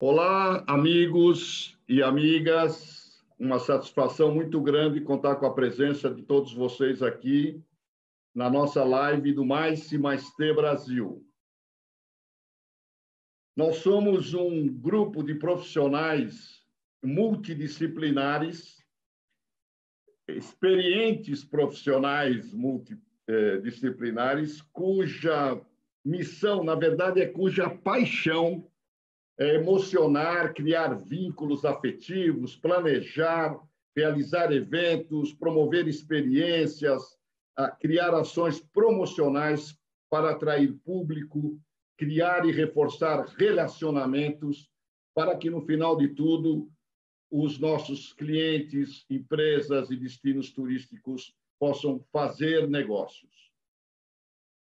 Olá, amigos e amigas. Uma satisfação muito grande contar com a presença de todos vocês aqui na nossa live do Mais T Brasil. Nós somos um grupo de profissionais multidisciplinares, experientes profissionais multidisciplinares, cuja missão, na verdade, cuja paixão é emocionar, criar vínculos afetivos, planejar, realizar eventos, promover experiências, criar ações promocionais para atrair público, criar e reforçar relacionamentos, para que, no final de tudo, os nossos clientes, empresas e destinos turísticos possam fazer negócios.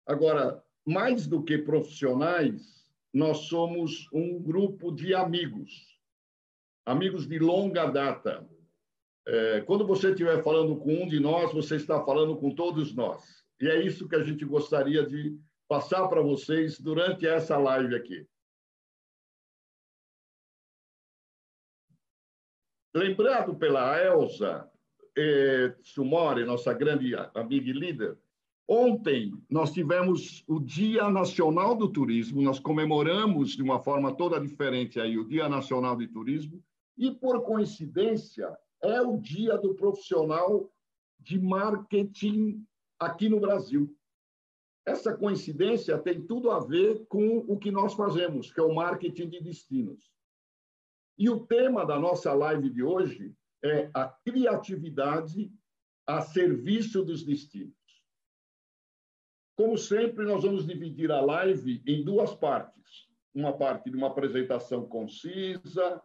Agora, mais do que profissionais, nós somos um grupo de amigos de longa data. Quando você estiver falando com um de nós, você está falando com todos nós. E é isso que a gente gostaria de passar para vocês durante essa live aqui. Lembrado pela Elza Tsumori, nossa grande amiga e líder, ontem nós tivemos o Dia Nacional do Turismo, nós comemoramos de uma forma toda diferente aí o Dia Nacional de Turismo e, por coincidência, é o Dia do Profissional de Marketing aqui no Brasil. Essa coincidência tem tudo a ver com o que nós fazemos, que é o marketing de destinos. E o tema da nossa live de hoje é a criatividade a serviço dos destinos. Como sempre, nós vamos dividir a live em duas partes. Uma parte de uma apresentação concisa,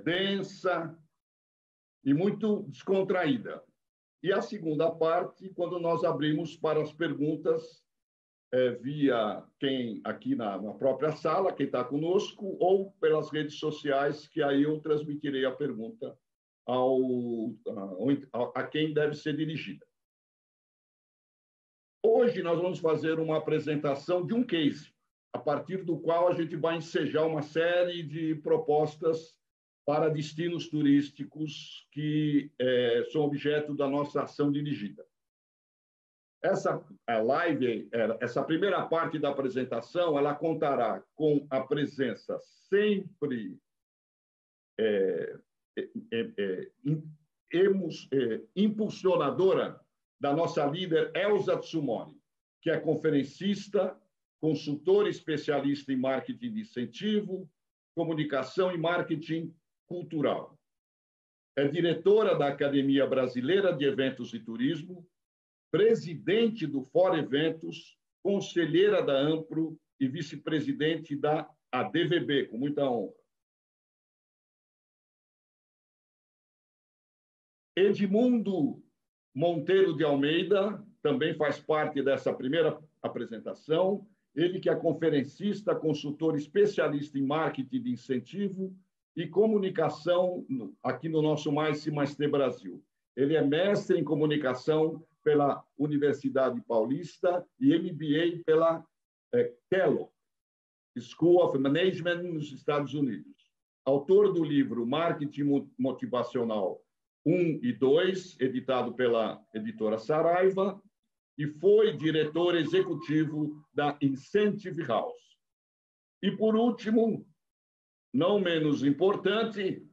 densa e muito descontraída. E a segunda parte, quando nós abrimos para as perguntas via quem aqui na própria sala, quem está conosco, ou pelas redes sociais, que aí eu transmitirei a pergunta a quem deve ser dirigida. Hoje nós vamos fazer uma apresentação de um case, a partir do qual a gente vai ensejar uma série de propostas para destinos turísticos que são objeto da nossa ação dirigida. Essa live, essa primeira parte da apresentação, ela contará com a presença sempre impulsionadora da nossa líder Elza Tsumori, que é conferencista, consultora especialista em marketing de incentivo, comunicação e marketing cultural. É diretora da Academia Brasileira de Eventos e Turismo, presidente do For Eventos, conselheira da Ampro e vice-presidente da ADVB, com muita honra. Edmundo Monteiro de Almeida também faz parte dessa primeira apresentação. Ele que é conferencista, consultor especialista em marketing de incentivo e comunicação aqui no nosso Mais T Brasil. Ele é mestre em comunicação pela Universidade Paulista e MBA pela Kellogg School of Management nos Estados Unidos. Autor do livro Marketing Motivacional 1 e 2, editado pela editora Saraiva, e foi diretor executivo da Incentive House. E, por último, não menos importante,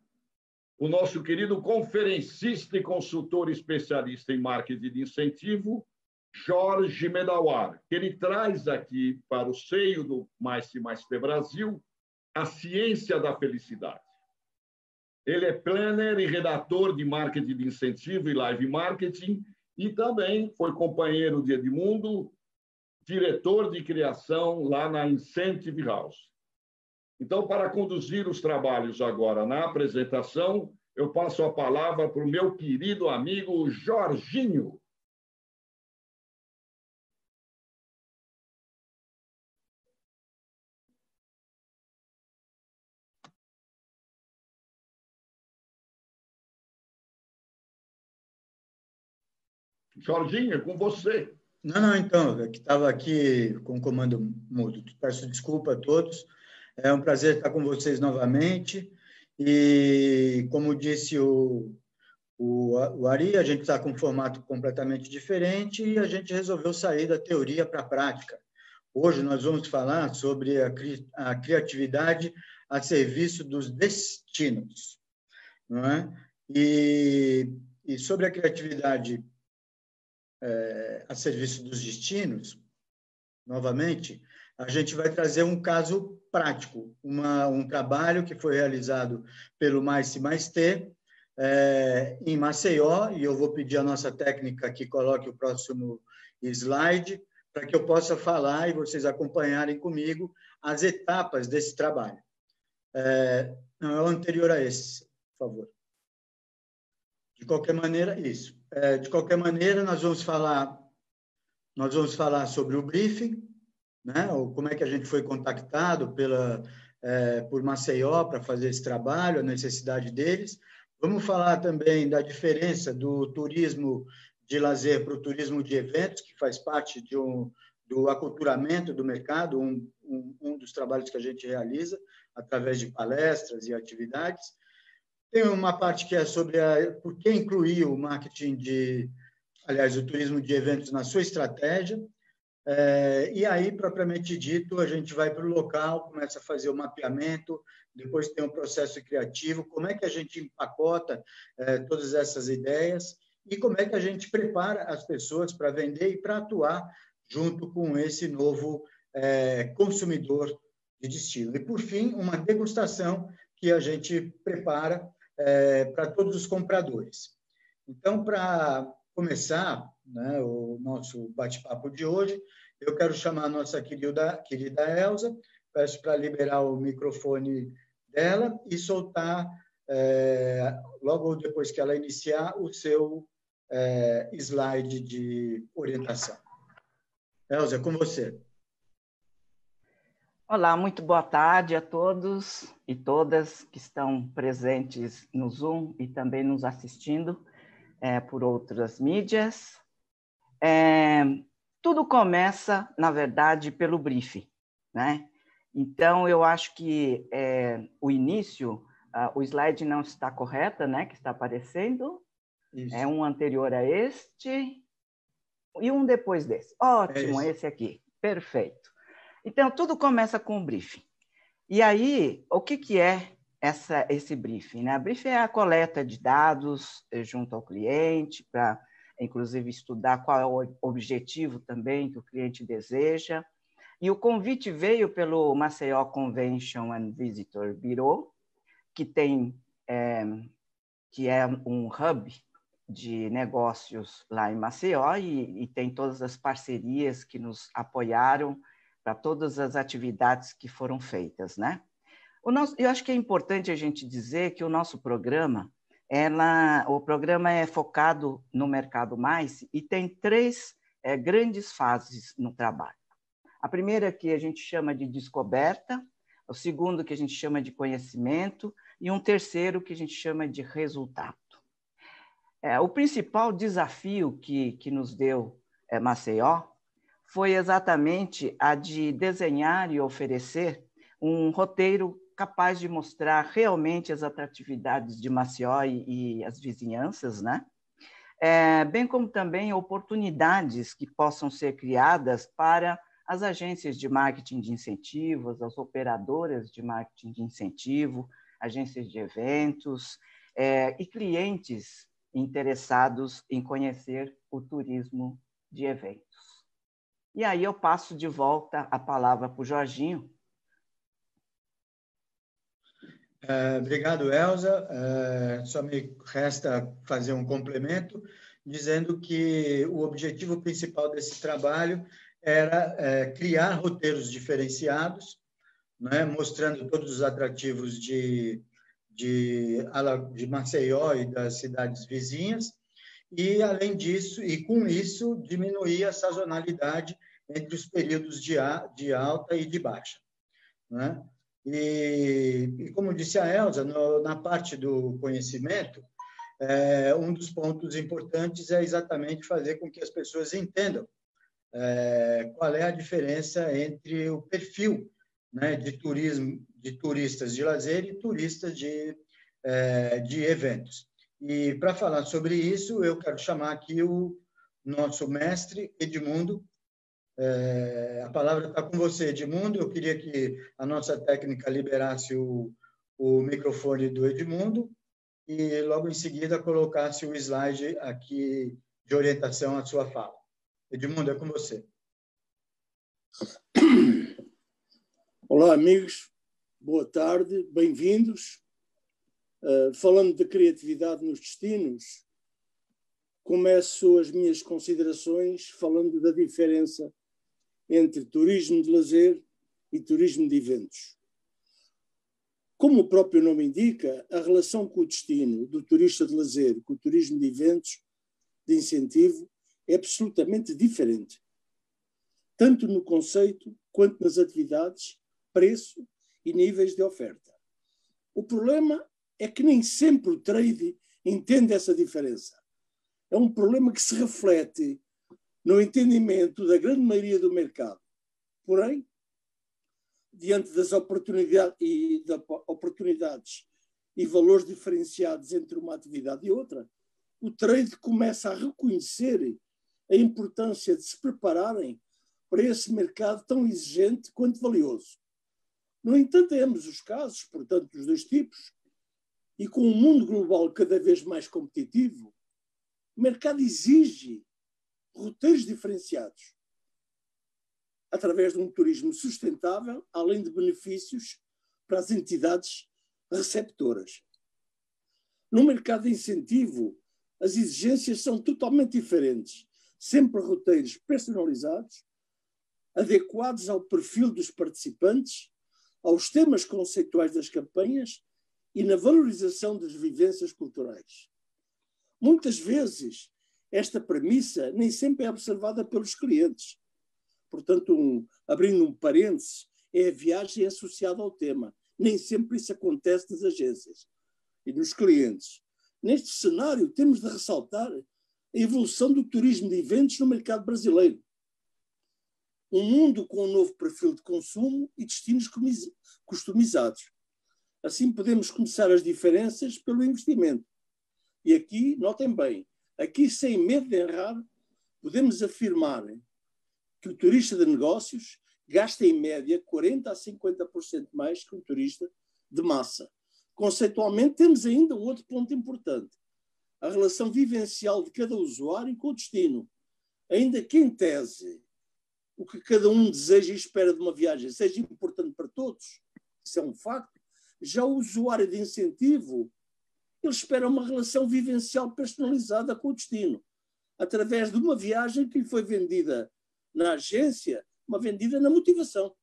o nosso querido conferencista e consultor especialista em marketing de incentivo, Jorge Medawar, que ele traz aqui para o seio do Mais T Brasil a ciência da felicidade. Ele é planner e redator de marketing de incentivo e live marketing e também foi companheiro de Edmundo, diretor de criação lá na Incentive House. Então, para conduzir os trabalhos agora na apresentação, eu passo a palavra para o meu querido amigo Jorginho. Jorginho, é com você. Não, então, que estava aqui com o comando mudo. Peço desculpa a todos. É um prazer estar com vocês novamente. E, como disse o Ari, a gente está com um formato completamente diferente e a gente resolveu sair da teoria para a prática. Hoje nós vamos falar sobre a criatividade a serviço dos destinos, não é? E sobre a criatividade a serviço dos destinos, novamente, a gente vai trazer um caso prático, um trabalho que foi realizado pelo Mais Mais T, em Maceió, e eu vou pedir à nossa técnica que coloque o próximo slide, para que eu possa falar e vocês acompanharem comigo as etapas desse trabalho. Não, é o anterior a esse, por favor. De qualquer maneira, isso. De qualquer maneira, nós vamos falar sobre o briefing, né? Como é que a gente foi contactado por Maceió para fazer esse trabalho, a necessidade deles. Vamos falar também da diferença do turismo de lazer para o turismo de eventos, que faz parte do aculturamento do mercado, um dos trabalhos que a gente realiza através de palestras e atividades. Tem uma parte que é sobre por que incluir o marketing o turismo de eventos na sua estratégia. E aí, propriamente dito, a gente vai para o local, começa a fazer o mapeamento, depois tem um processo criativo, como é que a gente empacota todas essas ideias e como é que a gente prepara as pessoas para vender e para atuar junto com esse novo consumidor de destino. E, por fim, uma degustação que a gente prepara para todos os compradores. Então, para começar, né, o nosso bate-papo de hoje, eu quero chamar a nossa querida Elza, peço para liberar o microfone dela e soltar, logo depois que ela iniciar, o seu slide de orientação. Elza, é com você. Olá, muito boa tarde a todos e todas que estão presentes no Zoom e também nos assistindo por outras mídias. Tudo começa, na verdade, pelo briefing, né? Então, eu acho que o início, o slide não está correto, né? Que está aparecendo. Isso. É um anterior a este e um depois desse. Ótimo, esse aqui. Perfeito. Então, tudo começa com o briefing. E aí, o que é esse briefing, né? O briefing é a coleta de dados junto ao cliente, para, inclusive, estudar qual é o objetivo também que o cliente deseja. E o convite veio pelo Maceió Convention and Visitor Bureau, que é um hub de negócios lá em Maceió e tem todas as parcerias que nos apoiaram para todas as atividades que foram feitas, né? Eu acho que é importante a gente dizer que o nosso programa, o programa é focado no Mercado Mais e tem três grandes fases no trabalho. A primeira que a gente chama de descoberta, o segundo que a gente chama de conhecimento e um terceiro que a gente chama de resultado. O principal desafio que nos deu Maceió foi exatamente a de desenhar e oferecer um roteiro capaz de mostrar realmente as atratividades de Maceió e as vizinhanças, né? Bem como também oportunidades que possam ser criadas para as agências de marketing de incentivos, as operadoras de marketing de incentivo, agências de eventos e clientes interessados em conhecer o turismo de eventos. E aí eu passo de volta a palavra para o Jorginho. Obrigado, Elza. Só me resta fazer um complemento, dizendo que o objetivo principal desse trabalho era criar roteiros diferenciados, né, mostrando todos os atrativos de Maceió e das cidades vizinhas, e, além disso, e com isso, diminuir a sazonalidade entre os períodos de alta e de baixa, né? E como disse a Elza, na parte do conhecimento, um dos pontos importantes é exatamente fazer com que as pessoas entendam qual é a diferença entre o perfil né, de turismo, de turistas de lazer e turistas de eventos. E para falar sobre isso, eu quero chamar aqui o nosso mestre Edmundo. A palavra está com você, Edmundo. Eu queria que a nossa técnica liberasse o microfone do Edmundo e logo em seguida colocasse o slide aqui de orientação à sua fala. Edmundo, é com você. Olá, amigos. Boa tarde, bem-vindos. Falando de criatividade nos destinos, começo as minhas considerações falando da diferença entre turismo de lazer e turismo de eventos. Como o próprio nome indica, a relação com o destino do turista de lazer com o turismo de eventos de incentivo é absolutamente diferente, tanto no conceito quanto nas atividades, preço e níveis de oferta. O problema é que nem sempre o trade entende essa diferença. É um problema que se reflete no entendimento da grande maioria do mercado. Porém, diante das oportunidades e valores diferenciados entre uma atividade e outra, o trade começa a reconhecer a importância de se prepararem para esse mercado tão exigente quanto valioso. No entanto, em ambos os casos, portanto, dos dois tipos, e com um mundo global cada vez mais competitivo, o mercado exige roteiros diferenciados, através de um turismo sustentável, além de benefícios para as entidades receptoras. No mercado de incentivo, as exigências são totalmente diferentes, sempre roteiros personalizados, adequados ao perfil dos participantes, aos temas conceituais das campanhas e na valorização das vivências culturais. Muitas vezes, esta premissa nem sempre é observada pelos clientes. Portanto, abrindo um parênteses, é a viagem associada ao tema. Nem sempre isso acontece nas agências e nos clientes. Neste cenário, temos de ressaltar a evolução do turismo de eventos no mercado brasileiro. Um mundo com um novo perfil de consumo e destinos customizados. Assim, podemos começar as diferenças pelo investimento. E aqui, notem bem, aqui sem medo de errar, podemos afirmar que o turista de negócios gasta em média 40% a 50% mais que um turista de massa. Conceitualmente, temos ainda um outro ponto importante. A relação vivencial de cada usuário com o destino. Ainda que, em tese, o que cada um deseja e espera de uma viagem seja importante para todos, isso é um facto, já o usuário de incentivo, ele espera uma relação vivencial personalizada com o destino, através de uma viagem que lhe foi vendida na agência, uma vendida na motivação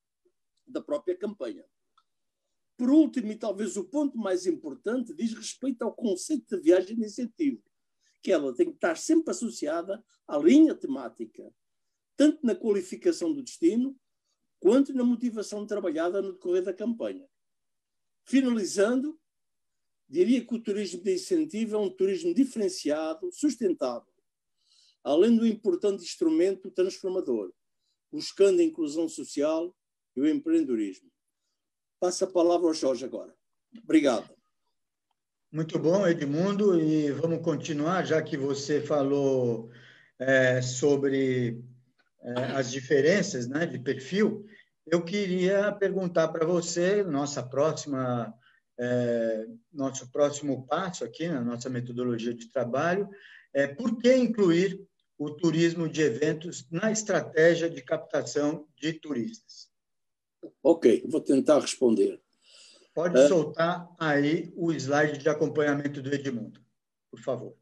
da própria campanha. Por último, e talvez o ponto mais importante, diz respeito ao conceito de viagem de incentivo, que ela tem que estar sempre associada à linha temática, tanto na qualificação do destino, quanto na motivação trabalhada no decorrer da campanha. Finalizando, diria que o turismo de incentivo é um turismo diferenciado, sustentável, além do importante instrumento transformador, buscando a inclusão social e o empreendedorismo. Passo a palavra ao Jorge agora. Obrigado. Muito bom, Edmundo, e vamos continuar, já que você falou sobre as diferenças, né, de perfil. Eu queria perguntar para você, nosso próximo passo aqui na nossa metodologia de trabalho, por que incluir o turismo de eventos na estratégia de captação de turistas? Ok, vou tentar responder. Pode soltar aí o slide de acompanhamento do Edmundo, por favor.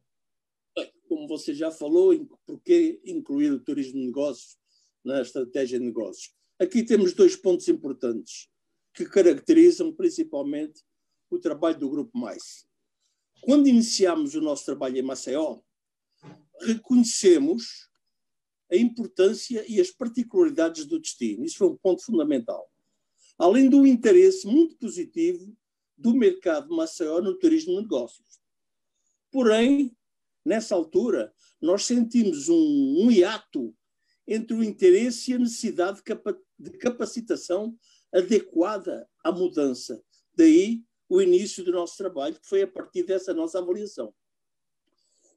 Como você já falou, por que incluir o turismo de negócios na estratégia de negócios? Aqui temos dois pontos importantes que caracterizam principalmente o trabalho do Grupo Mais. Quando iniciámos o nosso trabalho em Maceió, reconhecemos a importância e as particularidades do destino. Isso foi um ponto fundamental. Além do interesse muito positivo do mercado de Maceió no turismo de negócios. Porém, nessa altura, nós sentimos um hiato entre o interesse e a necessidade de capacitação adequada à mudança. Daí o início do nosso trabalho, que foi a partir dessa nossa avaliação.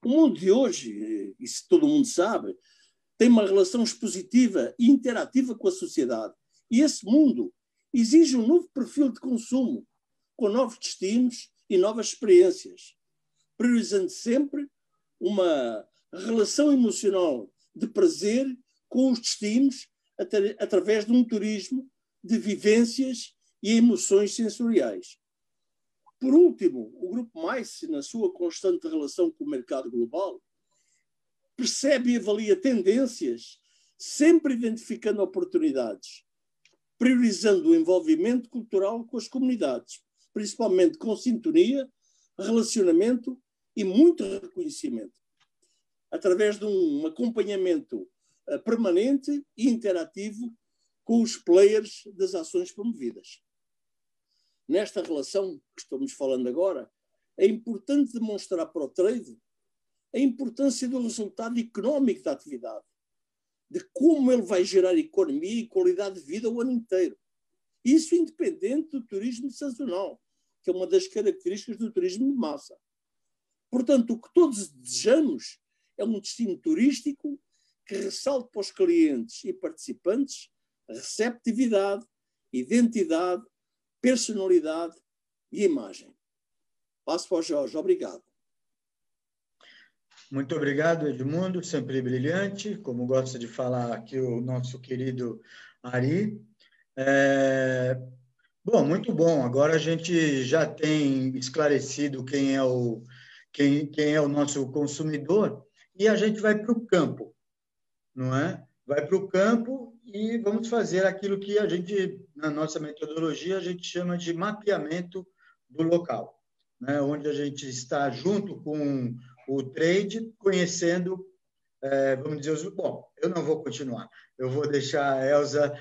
O mundo de hoje, isso todo mundo sabe, tem uma relação expositiva e interativa com a sociedade. E esse mundo exige um novo perfil de consumo, com novos destinos e novas experiências, priorizando sempre uma relação emocional de prazer com os destinos através de um turismo de vivências e emoções sensoriais. Por último, o Grupo MICE, na sua constante relação com o mercado global, percebe e avalia tendências, sempre identificando oportunidades, priorizando o envolvimento cultural com as comunidades, principalmente com sintonia, relacionamento e muito reconhecimento, através de um acompanhamento permanente e interativo com os players das ações promovidas. Nesta relação que estamos falando agora, é importante demonstrar para o trade a importância do resultado económico da atividade, de como ele vai gerar economia e qualidade de vida o ano inteiro. Isso independente do turismo sazonal, que é uma das características do turismo de massa. Portanto, o que todos desejamos é um destino turístico que ressalte para os clientes e participantes receptividade, identidade, personalidade e imagem. Passo para o Jorge. Obrigado. Muito obrigado, Edmundo, sempre brilhante, como gosta de falar aqui o nosso querido Ari. Bom, muito bom. Agora a gente já tem esclarecido quem é o nosso consumidor e a gente vai para o campo, não é? Vai para o campo e vamos fazer aquilo que a gente, na nossa metodologia, a gente chama de mapeamento do local, né? Onde a gente está junto com o trade, conhecendo, vamos dizer, bom, eu não vou continuar, eu vou deixar a Elza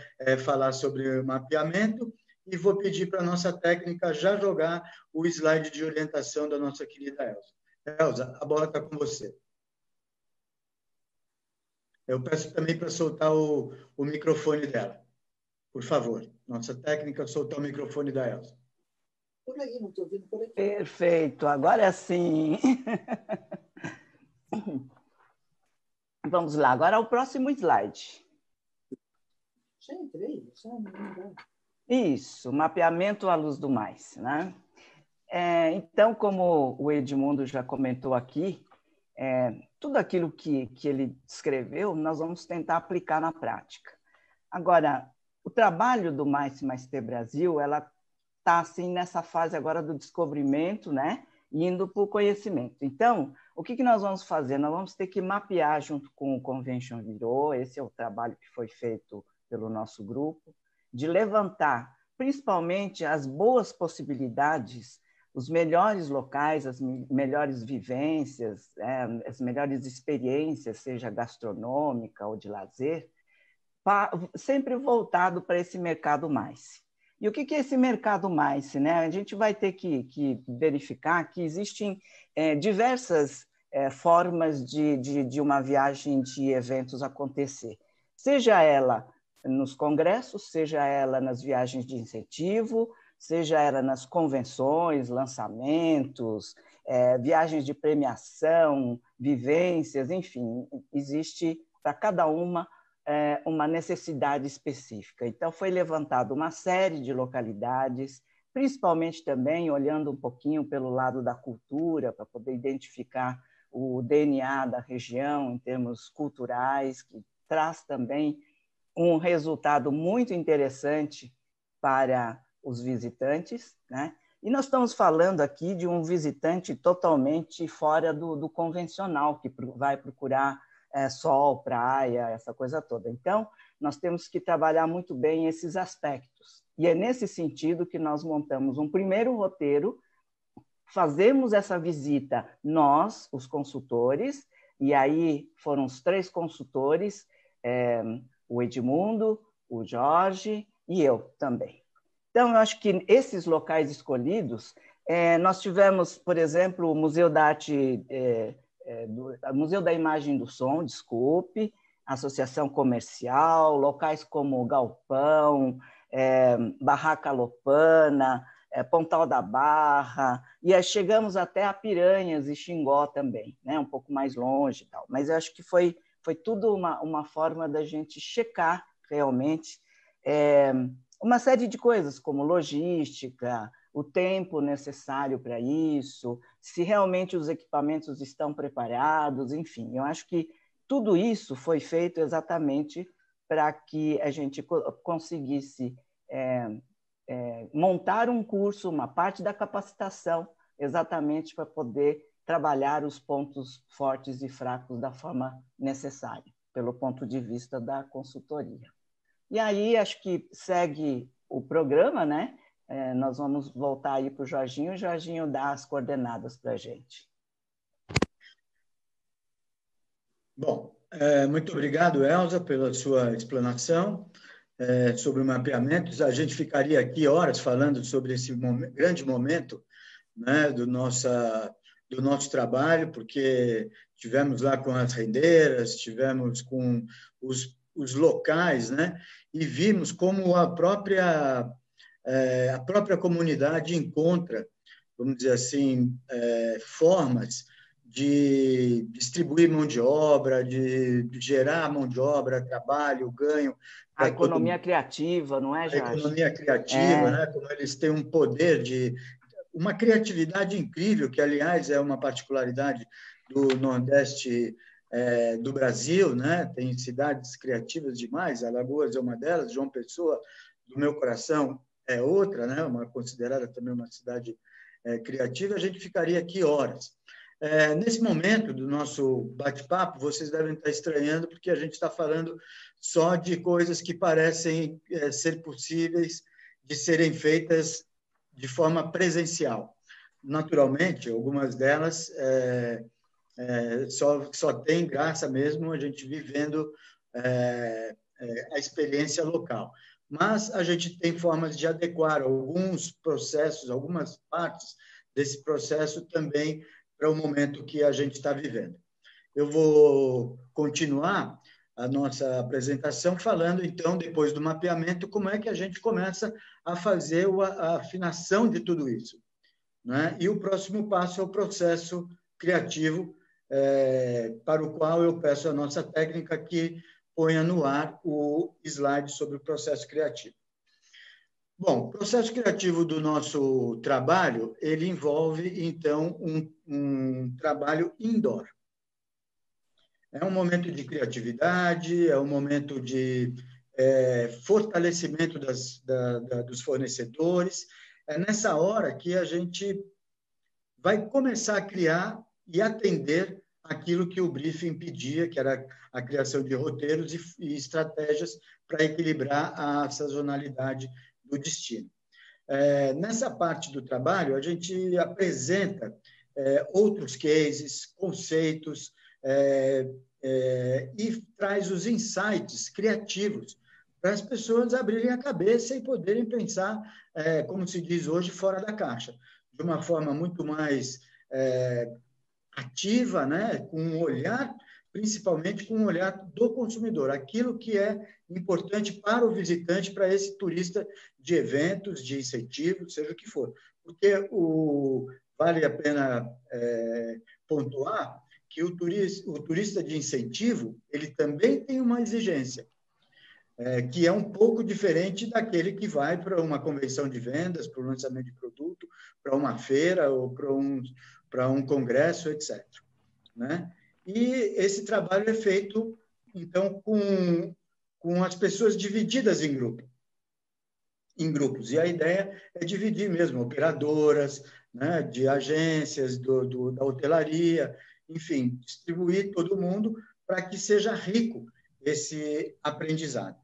falar sobre o mapeamento e vou pedir para a nossa técnica já jogar o slide de orientação da nossa querida Elza. Elza, a bola está com você. Eu peço também para soltar o microfone dela. Por favor, nossa técnica, soltar o microfone da Elza. Por aí, não estou ouvindo por aqui. Perfeito, agora sim. Vamos lá, agora o próximo slide. Já entrei, já não. Isso, mapeamento à luz do mais, né? Então, como o Edmundo já comentou aqui, tudo aquilo que ele descreveu, nós vamos tentar aplicar na prática. Agora, o trabalho do MICE+T Brasil, ela está assim nessa fase agora do descobrimento, né? Indo para o conhecimento. Então, o que nós vamos fazer? Nós vamos ter que mapear junto com o Convention Bureau, esse é o trabalho que foi feito pelo nosso grupo, de levantar principalmente as boas possibilidades, os melhores locais, as melhores vivências, as melhores experiências, seja gastronômica ou de lazer, sempre voltado para esse mercado MICE. E o que é esse mercado MICE, né? A gente vai ter que verificar que existem diversas formas de uma viagem de eventos acontecer, seja ela nos congressos, seja ela nas viagens de incentivo, seja ela nas convenções, lançamentos, viagens de premiação, vivências, enfim, existe para cada uma necessidade específica. Então, foi levantada uma série de localidades, principalmente também olhando um pouquinho pelo lado da cultura, para poder identificar o DNA da região em termos culturais, que traz também um resultado muito interessante para os visitantes, né? E nós estamos falando aqui de um visitante totalmente fora do convencional, que vai procurar sol, praia, essa coisa toda. Então, nós temos que trabalhar muito bem esses aspectos. E é nesse sentido que nós montamos um primeiro roteiro, fazemos essa visita nós, os consultores, e aí foram os 3 consultores, o Edmundo, o Jorge e eu também. Então, eu acho que esses locais escolhidos, nós tivemos, por exemplo, o Museu da Arte, Museu da Imagem e do Som, desculpe, Associação Comercial, locais como o Galpão, Barraca Lopana, Pontal da Barra, e aí chegamos até a Piranhas e Xingó também, né? Um pouco mais longe e tal. Mas eu acho que foi tudo uma forma da gente checar realmente uma série de coisas, como logística, o tempo necessário para isso, se realmente os equipamentos estão preparados, enfim. Eu acho que tudo isso foi feito exatamente para que a gente conseguisse montar um curso, uma parte da capacitação, exatamente para poder trabalhar os pontos fortes e fracos da forma necessária, pelo ponto de vista da consultoria. E aí, acho que segue o programa, né? Nós vamos voltar aí para o Jorginho dá as coordenadas para a gente. Bom, muito obrigado, Elza, pela sua explanação sobre mapeamentos. A gente ficaria aqui horas falando sobre esse grande momento, né, do nosso trabalho, porque tivemos lá com as rendeiras, tivemos com os locais, né, e vimos como a própria comunidade encontra, vamos dizer assim, formas de distribuir mão de obra, de gerar mão de obra, trabalho, ganho. A economia criativa, não é, Jorge? A economia criativa, né? Como eles têm um poder uma criatividade incrível, que, aliás, é uma particularidade do Nordeste do Brasil, né? Tem cidades criativas demais, Alagoas é uma delas, João Pessoa, do meu coração, é outra, né? Considerada também uma cidade criativa. A gente ficaria aqui horas. Nesse momento do nosso bate-papo, vocês devem estar estranhando, porque a gente está falando só de coisas que parecem ser possíveis de serem feitas de forma presencial. Naturalmente, algumas delas só tem graça mesmo a gente vivendo a experiência local. Mas a gente tem formas de adequar alguns processos, algumas partes desse processo também para o momento que a gente está vivendo. Eu vou continuar a nossa apresentação falando, então, depois do mapeamento, como é que a gente começa a fazer a afinação de tudo isso, né? E o próximo passo é o processo criativo, para o qual eu peço à nossa técnica que ponha no ar o slide sobre o processo criativo. Bom, o processo criativo do nosso trabalho, ele envolve, então, um trabalho indoor. É um momento de criatividade, é um momento de fortalecimento dos fornecedores. É nessa hora que a gente vai começar a criar e atender aquilo que o briefing pedia, que era a criação de roteiros e estratégias para equilibrar a sazonalidade do destino. Nessa parte do trabalho, a gente apresenta outros cases, conceitos, e traz os insights criativos para as pessoas abrirem a cabeça e poderem pensar, como se diz hoje, fora da caixa, de uma forma muito mais ativa, né? Com um olhar, principalmente com um olhar do consumidor, aquilo que é importante para o visitante, para esse turista de eventos, de incentivos, seja o que for. Porque vale a pena pontuar que o turista de incentivo, ele também tem uma exigência, que é um pouco diferente daquele que vai para uma convenção de vendas, para o lançamento de produto, para uma feira ou para um congresso, etc. Né? E esse trabalho é feito, então, com as pessoas divididas em grupos. E a ideia é dividir mesmo operadoras, né, de agências, da hotelaria, enfim, distribuir todo mundo para que seja rico esse aprendizado.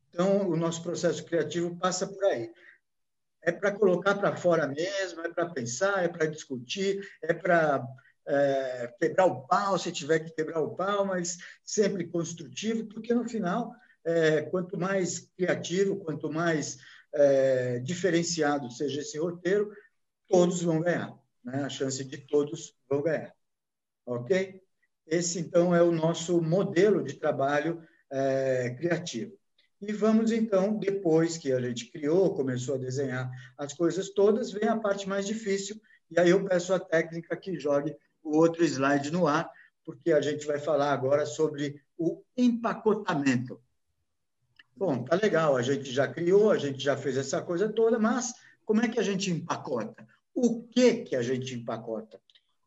Então, o nosso processo criativo passa por aí. É para colocar para fora mesmo, é para pensar, é para discutir, é para quebrar o pau, se tiver que quebrar o pau, mas sempre construtivo, porque, no final, quanto mais criativo, quanto mais diferenciado seja esse roteiro, todos vão ganhar, né? A chance de todos vão ganhar. Ok? Esse, então, é o nosso modelo de trabalho criativo. E vamos, então, depois que a gente criou, começou a desenhar as coisas todas, vem a parte mais difícil, e aí eu peço à técnica que jogue o outro slide no ar, porque a gente vai falar agora sobre o empacotamento. Bom, tá legal, a gente já criou, a gente já fez essa coisa toda, mas como é que a gente empacota? O que a gente empacota?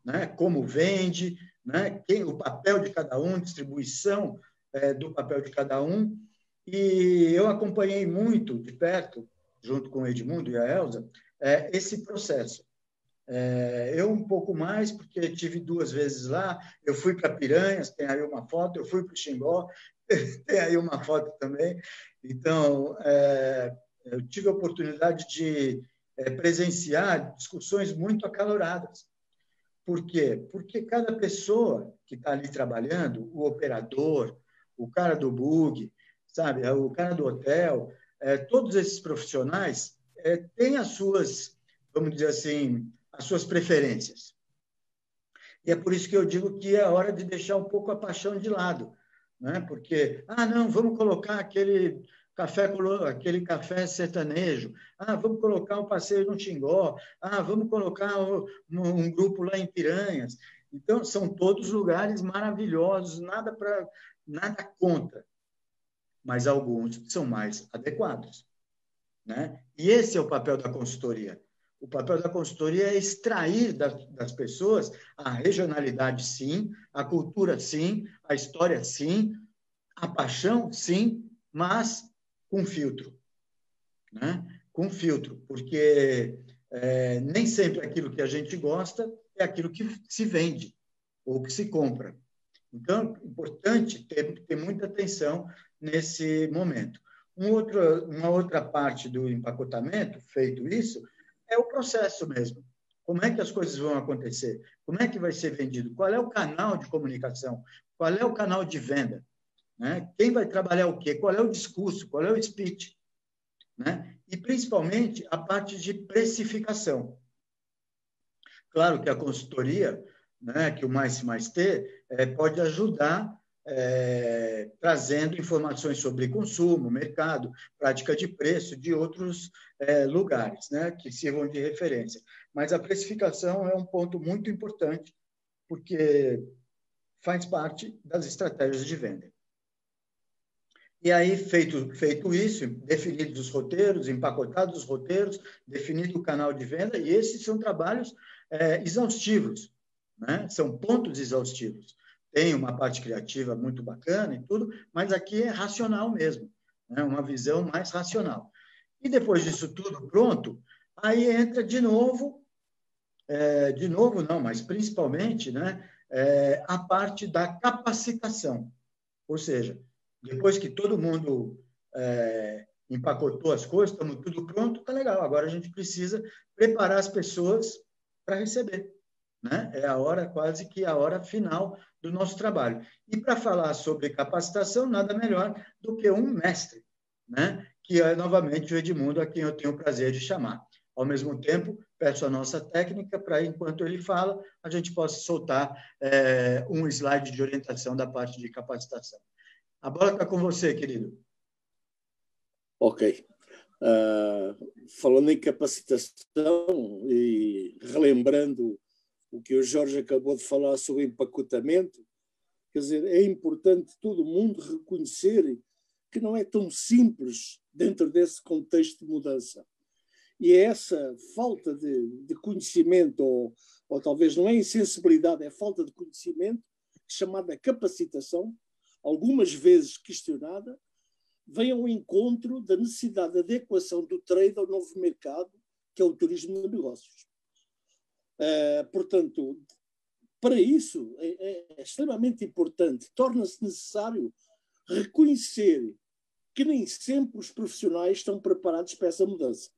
Né? Como vende, né? O papel de cada um, distribuição do papel de cada um. E eu acompanhei muito de perto, junto com o Edmundo e a Elza, esse processo. Eu um pouco mais, porque tive 2 vezes lá, eu fui para Piranhas, tem aí uma foto, eu fui para o Xingó, tem aí uma foto também. Então, eu tive a oportunidade de presenciar discussões muito acaloradas. Por quê? Porque cada pessoa que está ali trabalhando, o operador, o cara do bug, sabe, o cara do hotel, todos esses profissionais têm as suas, vamos dizer assim, as suas preferências. E é por isso que eu digo que é hora de deixar um pouco a paixão de lado, né? Porque, não, vamos colocar aquele café sertanejo, vamos colocar um passeio no Xingó, vamos colocar um grupo lá em Piranhas. Então, são todos lugares maravilhosos, nada contra, mas alguns são mais adequados, né? E esse é o papel da consultoria. O papel da consultoria é extrair das pessoas a regionalidade, sim, a cultura, sim, a história, sim, a paixão, sim, mas com filtro, né? Com filtro, porque nem sempre aquilo que a gente gosta é aquilo que se vende ou que se compra. Então, é importante ter muita atenção nesse momento. Uma outra parte do empacotamento, feito isso, é o processo mesmo. Como é que as coisas vão acontecer? Como é que vai ser vendido? Qual é o canal de comunicação? Qual é o canal de venda? Né? Quem vai trabalhar o quê? Qual é o discurso? Qual é o speech? Né? E, principalmente, a parte de precificação. Claro que a consultoria, né, que o Mais+T pode ajudar trazendo informações sobre consumo, mercado, prática de preço de outros lugares, né, que sirvam de referência. Mas a precificação é um ponto muito importante, porque faz parte das estratégias de venda. E aí, feito isso, definidos os roteiros, empacotados os roteiros, definido o canal de venda, e esses são trabalhos exaustivos, né? São pontos exaustivos. Tem uma parte criativa muito bacana e tudo, mas aqui é racional mesmo, né? Uma visão mais racional. E depois disso tudo pronto, aí entra de novo não, mas principalmente, né, a parte da capacitação. Ou seja, depois que todo mundo empacotou as coisas, estamos tudo pronto, tá legal. Agora a gente precisa preparar as pessoas para receber, né? É a hora, quase que a hora final do nosso trabalho. E para falar sobre capacitação, nada melhor do que um mestre, né? Que é novamente o Edmundo, a quem eu tenho o prazer de chamar. Ao mesmo tempo, peço a nossa técnica para, enquanto ele fala, a gente possa soltar um slide de orientação da parte de capacitação. A bola está com você, querido. Ok. Falando em capacitação e relembrando o que o Jorge acabou de falar sobre empacotamento, quer dizer, é importante todo mundo reconhecer que não é tão simples dentro desse contexto de mudança. E é essa falta de conhecimento, ou talvez não é insensibilidade, é falta de conhecimento, chamada capacitação, algumas vezes questionada, vem ao encontro da necessidade de adequação do trade ao novo mercado, que é o turismo de negócios. Portanto, para isso é extremamente importante, torna-se necessário reconhecer que nem sempre os profissionais estão preparados para essa mudança,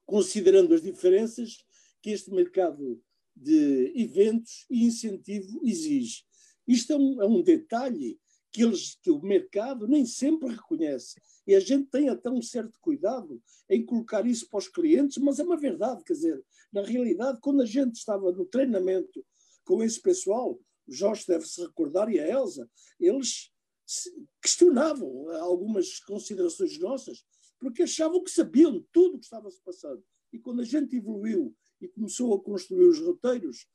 considerando as diferenças que este mercado de eventos e incentivo exige. Isto é um detalhe que o mercado nem sempre reconhece. E a gente tem até um certo cuidado em colocar isso para os clientes, mas é uma verdade, quer dizer, na realidade, quando a gente estava no treinamento com esse pessoal, o Jorge deve se recordar e a Elza, eles questionavam algumas considerações nossas, porque achavam que sabiam tudo o que estava se passando. E quando a gente evoluiu e começou a construir os roteiros,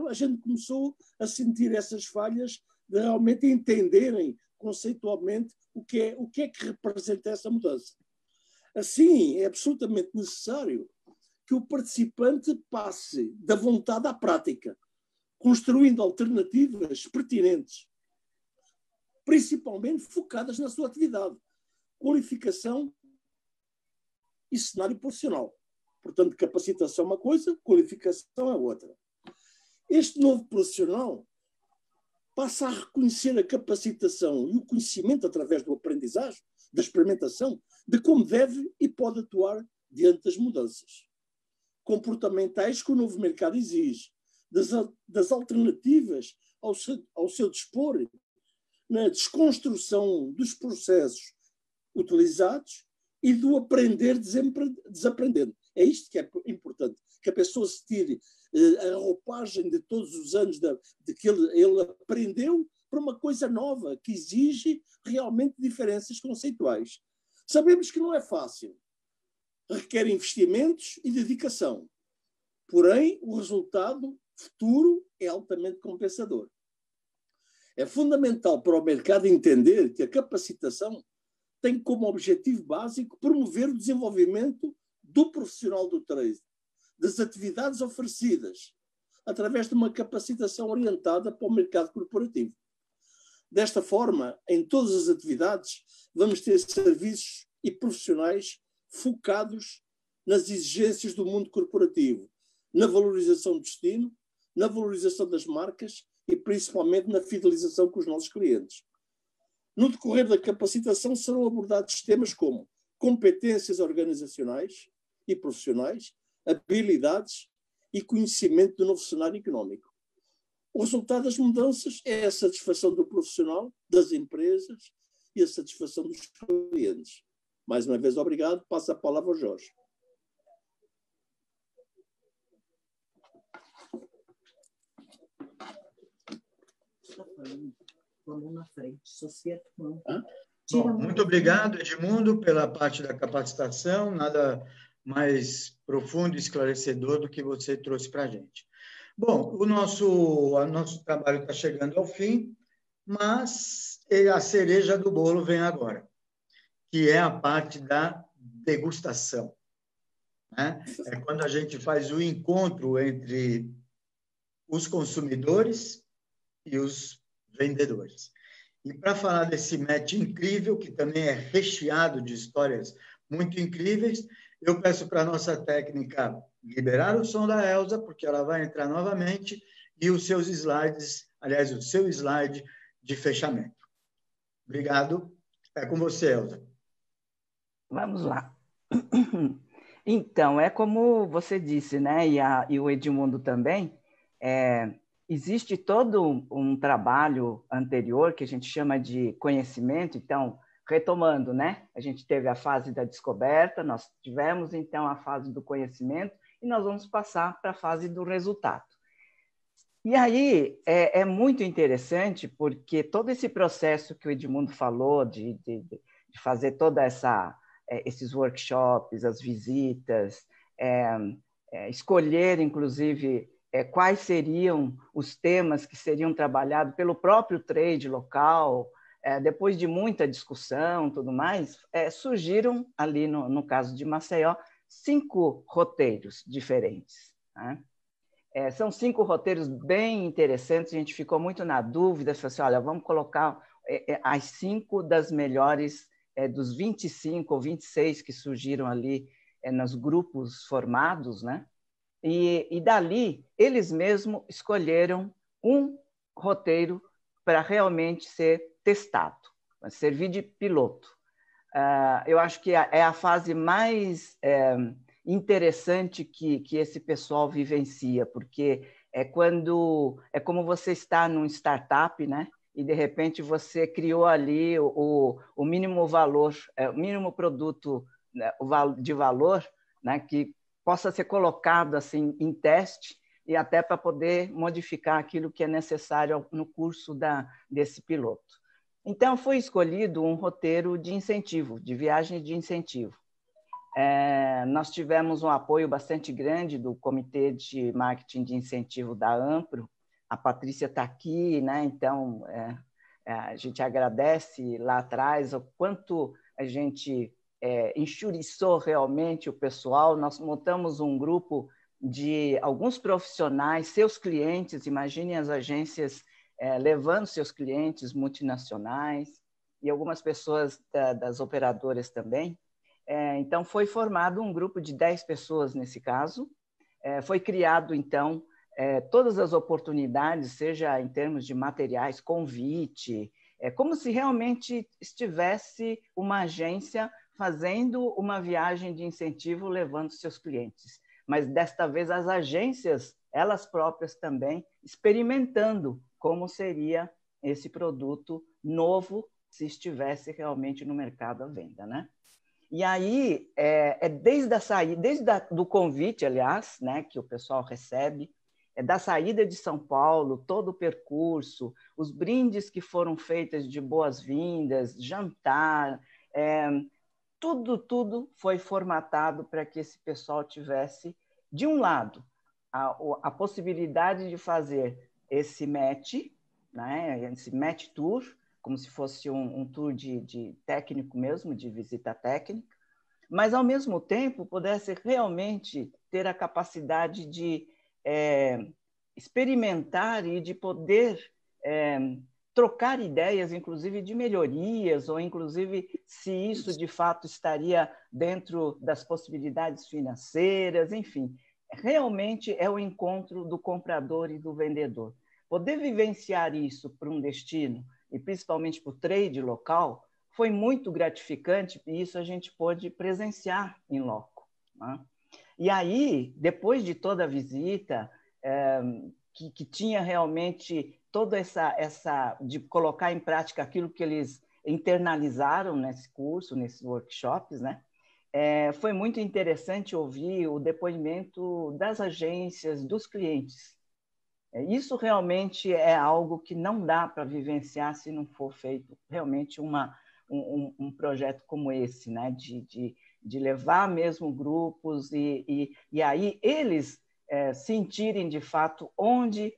a gente começou a sentir essas falhas de realmente entenderem conceitualmente o que é que representa essa mudança. Assim, é absolutamente necessário que o participante passe da vontade à prática, construindo alternativas pertinentes, principalmente focadas na sua atividade, qualificação e cenário profissional. Portanto, capacitação é uma coisa, qualificação é outra. Este novo profissional passa a reconhecer a capacitação e o conhecimento através do aprendizagem, da experimentação, de como deve e pode atuar diante das mudanças comportamentais que o novo mercado exige, das alternativas ao seu dispor, na desconstrução dos processos utilizados e do aprender desaprendendo. É isto que é importante, que a pessoa se tire a roupagem de todos os anos de que ele aprendeu para uma coisa nova, que exige realmente diferenças conceituais. Sabemos que não é fácil, requer investimentos e dedicação, porém o resultado futuro é altamente compensador. É fundamental para o mercado entender que a capacitação tem como objetivo básico promover o desenvolvimento do profissional do trade, das atividades oferecidas, através de uma capacitação orientada para o mercado corporativo. Desta forma, em todas as atividades, vamos ter serviços e profissionais focados nas exigências do mundo corporativo, na valorização do destino, na valorização das marcas e principalmente na fidelização com os nossos clientes. No decorrer da capacitação serão abordados temas como competências organizacionais e profissionais, habilidades e conhecimento do novo cenário económico. O resultado das mudanças é a satisfação do profissional, das empresas e a satisfação dos clientes. Mais uma vez, obrigado. Passo a palavra ao Jorge. Na frente, Bom, muito obrigado, Edmundo, pela parte da capacitação, nada mais profundo e esclarecedor do que você trouxe para a gente. Bom, o nosso trabalho está chegando ao fim, mas a cereja do bolo vem agora, que é a parte da degustação, né? É quando a gente faz o encontro entre os consumidores e os vendedores. E para falar desse match incrível, que também é recheado de histórias muito incríveis, eu peço para a nossa técnica liberar o som da Elza, porque ela vai entrar novamente, e os seus slides, aliás, o seu slide de fechamento. Obrigado. É com você, Elza. Vamos lá. Então, é como você disse, né? E o Edmundo também, existe todo um trabalho anterior que a gente chama de conhecimento. Então, retomando, né? A gente teve a fase da descoberta, nós tivemos, então, a fase do conhecimento e nós vamos passar para a fase do resultado. E aí é muito interessante porque todo esse processo que o Edmundo falou de fazer toda esses workshops, as visitas, escolher, inclusive, quais seriam os temas que seriam trabalhados pelo próprio trade local, depois de muita discussão, tudo mais, surgiram ali, no caso de Maceió, 5 roteiros diferentes, né? São 5 roteiros bem interessantes, a gente ficou muito na dúvida, falou assim, olha, vamos colocar as 5 das melhores, dos 25 ou 26 que surgiram ali nos grupos formados, né? E dali, eles mesmos escolheram um roteiro para realmente ser testado, para servir de piloto. Eu acho que é a fase mais interessante que esse pessoal vivencia, porque é como você está num startup, né? E, de repente, você criou ali o mínimo valor, o mínimo produto, né, de valor, né, que possa ser colocado assim em teste e até para poder modificar aquilo que é necessário no curso desse piloto. Então, foi escolhido um roteiro de incentivo, de viagem de incentivo. Nós tivemos um apoio bastante grande do Comitê de Marketing de Incentivo da Ampro. A Patrícia está aqui, né? Então, a gente agradece lá atrás o quanto a gente enxuriçou realmente o pessoal. Nós montamos um grupo de alguns profissionais, seus clientes, imaginem as agências levando seus clientes multinacionais e algumas pessoas das operadoras também. Então, foi formado um grupo de 10 pessoas nesse caso. Foi criado, então, todas as oportunidades, seja em termos de materiais, convite, como se realmente estivesse uma agência fazendo uma viagem de incentivo levando seus clientes. Mas, desta vez, as agências, elas próprias também, experimentando como seria esse produto novo se estivesse realmente no mercado à venda, né? E aí, desde a saída, do convite, aliás, né, que o pessoal recebe, da saída de São Paulo, todo o percurso, os brindes que foram feitos de boas-vindas, jantar, tudo foi formatado para que esse pessoal tivesse, de um lado, a possibilidade de fazer esse match, né, esse match tour, como se fosse um tour de técnico mesmo, de visita técnica, mas, ao mesmo tempo, pudesse realmente ter a capacidade de experimentar e de poder trocar ideias, inclusive de melhorias, ou inclusive se isso de fato estaria dentro das possibilidades financeiras, enfim. Realmente é o encontro do comprador e do vendedor. Poder vivenciar isso para um destino, e principalmente para o trade local, foi muito gratificante, e isso a gente pôde presenciar em loco, né? E aí, depois de toda a visita, que tinha realmente toda essa de colocar em prática aquilo que eles internalizaram nesse curso, nesses workshops, né? Foi muito interessante ouvir o depoimento das agências, dos clientes. Isso realmente é algo que não dá para vivenciar se não for feito realmente um projeto como esse, né? De levar mesmo grupos e aí eles sentirem de fato onde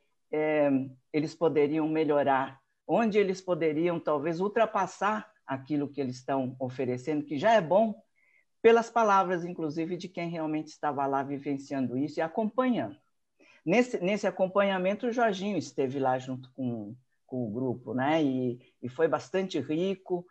eles poderiam melhorar, onde eles poderiam talvez ultrapassar aquilo que eles estão oferecendo, que já é bom, pelas palavras, inclusive, de quem realmente estava lá vivenciando isso e acompanhando. Nesse acompanhamento, o Jorginho esteve lá junto com o grupo, né? E foi bastante rico.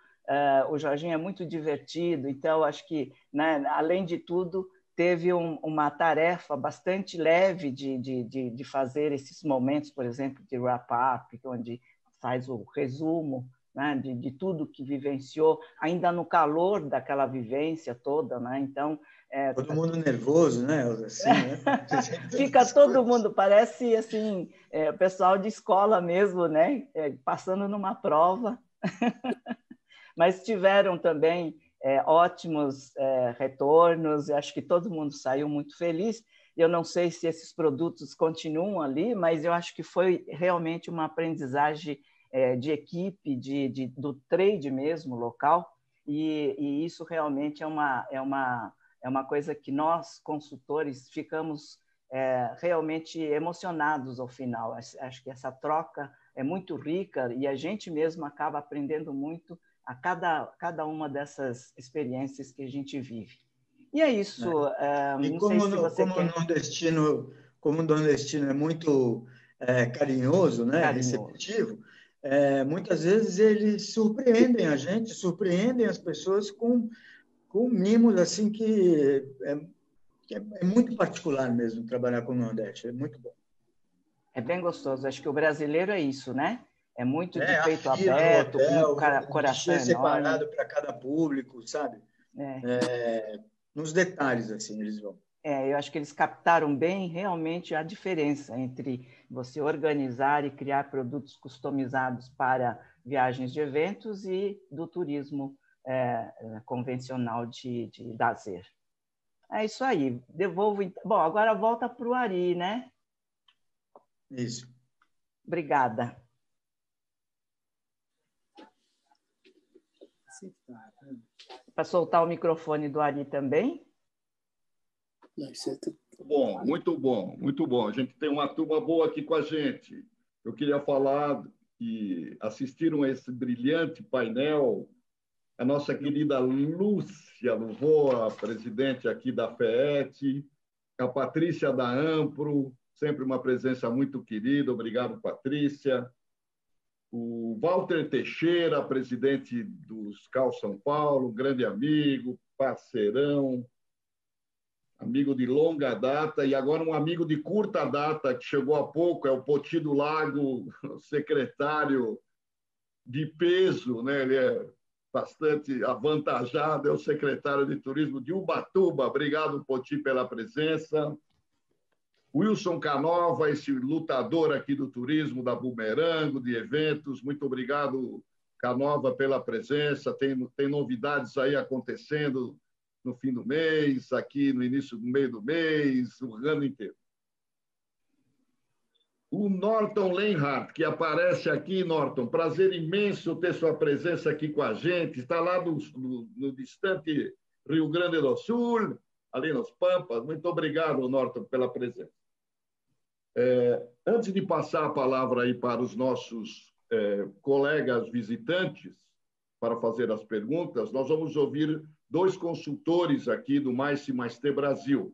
O Jorginho é muito divertido, então acho que, né, além de tudo, teve uma tarefa bastante leve de fazer esses momentos, por exemplo, de wrap-up, onde faz o resumo, né, de tudo que vivenciou, ainda no calor daquela vivência toda, né? Então, todo mundo nervoso, né? Assim, né? Fica todo mundo, parece assim, o pessoal de escola mesmo, né? Passando numa prova. Mas tiveram também ótimos retornos, acho que todo mundo saiu muito feliz. Eu não sei se esses produtos continuam ali, mas eu acho que foi realmente uma aprendizagem de equipe, do trade mesmo, local, e isso realmente é uma coisa que nós, consultores, ficamos realmente emocionados ao final. Acho que essa troca é muito rica e a gente mesmo acaba aprendendo muito a cada uma dessas experiências que a gente vive. E é isso. E não sei se você quer... como o nordestino é muito carinhoso, né? Carinhoso. Receptivo, muitas vezes eles surpreendem a gente, surpreendem as pessoas com mimos assim que é muito particular mesmo trabalhar com o Nordeste, é muito bom. É bem gostoso. Acho que o brasileiro é isso, né? É muito de peito a fila aberto, no hotel, com coração enorme. separado para cada público, sabe? Nos detalhes, assim, eles vão. Eu acho que eles captaram bem realmente a diferença entre você organizar e criar produtos customizados para viagens de eventos e do turismo convencional de lazer. É isso aí. Devolvo. Bom, agora volta para o Ari, né? Isso. Obrigada. Para soltar o microfone do Ari também. Bom, muito bom, muito bom. A gente tem uma turma boa aqui com a gente. Eu queria falar que assistiram a esse brilhante painel a nossa querida Lúcia Luvoa, presidente aqui da FEET, a Patrícia da Ampro, sempre uma presença muito querida. Obrigado, Patrícia. O Walter Teixeira, presidente dos Cal São Paulo, grande amigo, parceirão, amigo de longa data, e agora um amigo de curta data, que chegou há pouco, é o Poti do Lago, secretário de peso, né? Ele é bastante avantajado, é o secretário de Turismo de Ubatuba. Obrigado, Poti, pela presença. Wilson Canova, esse lutador aqui do turismo, da Bumerango, de eventos. Muito obrigado, Canova, pela presença. Tem novidades aí acontecendo no fim do mês, aqui no início do meio do mês, o ano inteiro. O Norton Lenhardt, que aparece aqui, Norton, prazer imenso ter sua presença aqui com a gente. Está lá no distante Rio Grande do Sul, ali nos Pampas. Muito obrigado, Norton, pela presença. Antes de passar a palavra aí para os nossos colegas visitantes, para fazer as perguntas, nós vamos ouvir 2 consultores aqui do Mais+T Brasil.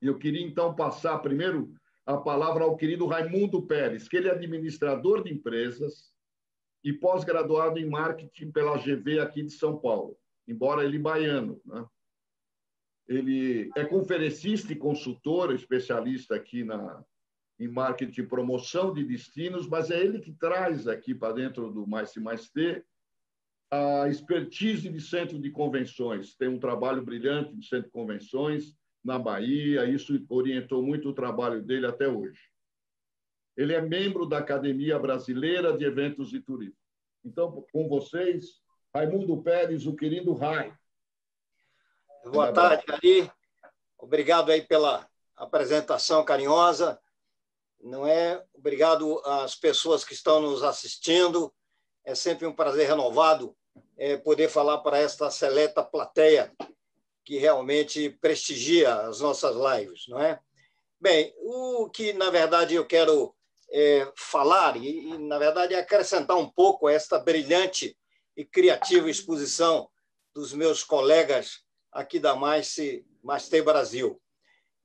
E eu queria, então, passar primeiro a palavra ao querido Raimundo Pérez, que ele é administrador de empresas e pós-graduado em marketing pela GV aqui de São Paulo, embora ele baiano, né? Ele é conferencista e consultor, especialista aqui em marketing e promoção de destinos, mas é ele que traz aqui para dentro do Mais+T a expertise de centro de convenções. Tem um trabalho brilhante de centro de convenções na Bahia, isso orientou muito o trabalho dele até hoje. Ele é membro da Academia Brasileira de Eventos e Turismo. Então, com vocês, Raimundo Pérez, o querido Rai. Boa tarde, Ari. Obrigado aí pela apresentação carinhosa. Não é? Obrigado às pessoas que estão nos assistindo. É sempre um prazer renovado poder falar para esta seleta plateia que realmente prestigia as nossas lives, não é? Bem, o que, na verdade, eu quero falar e, na verdade, acrescentar um pouco a esta brilhante e criativa exposição dos meus colegas aqui da Mais+T Brasil.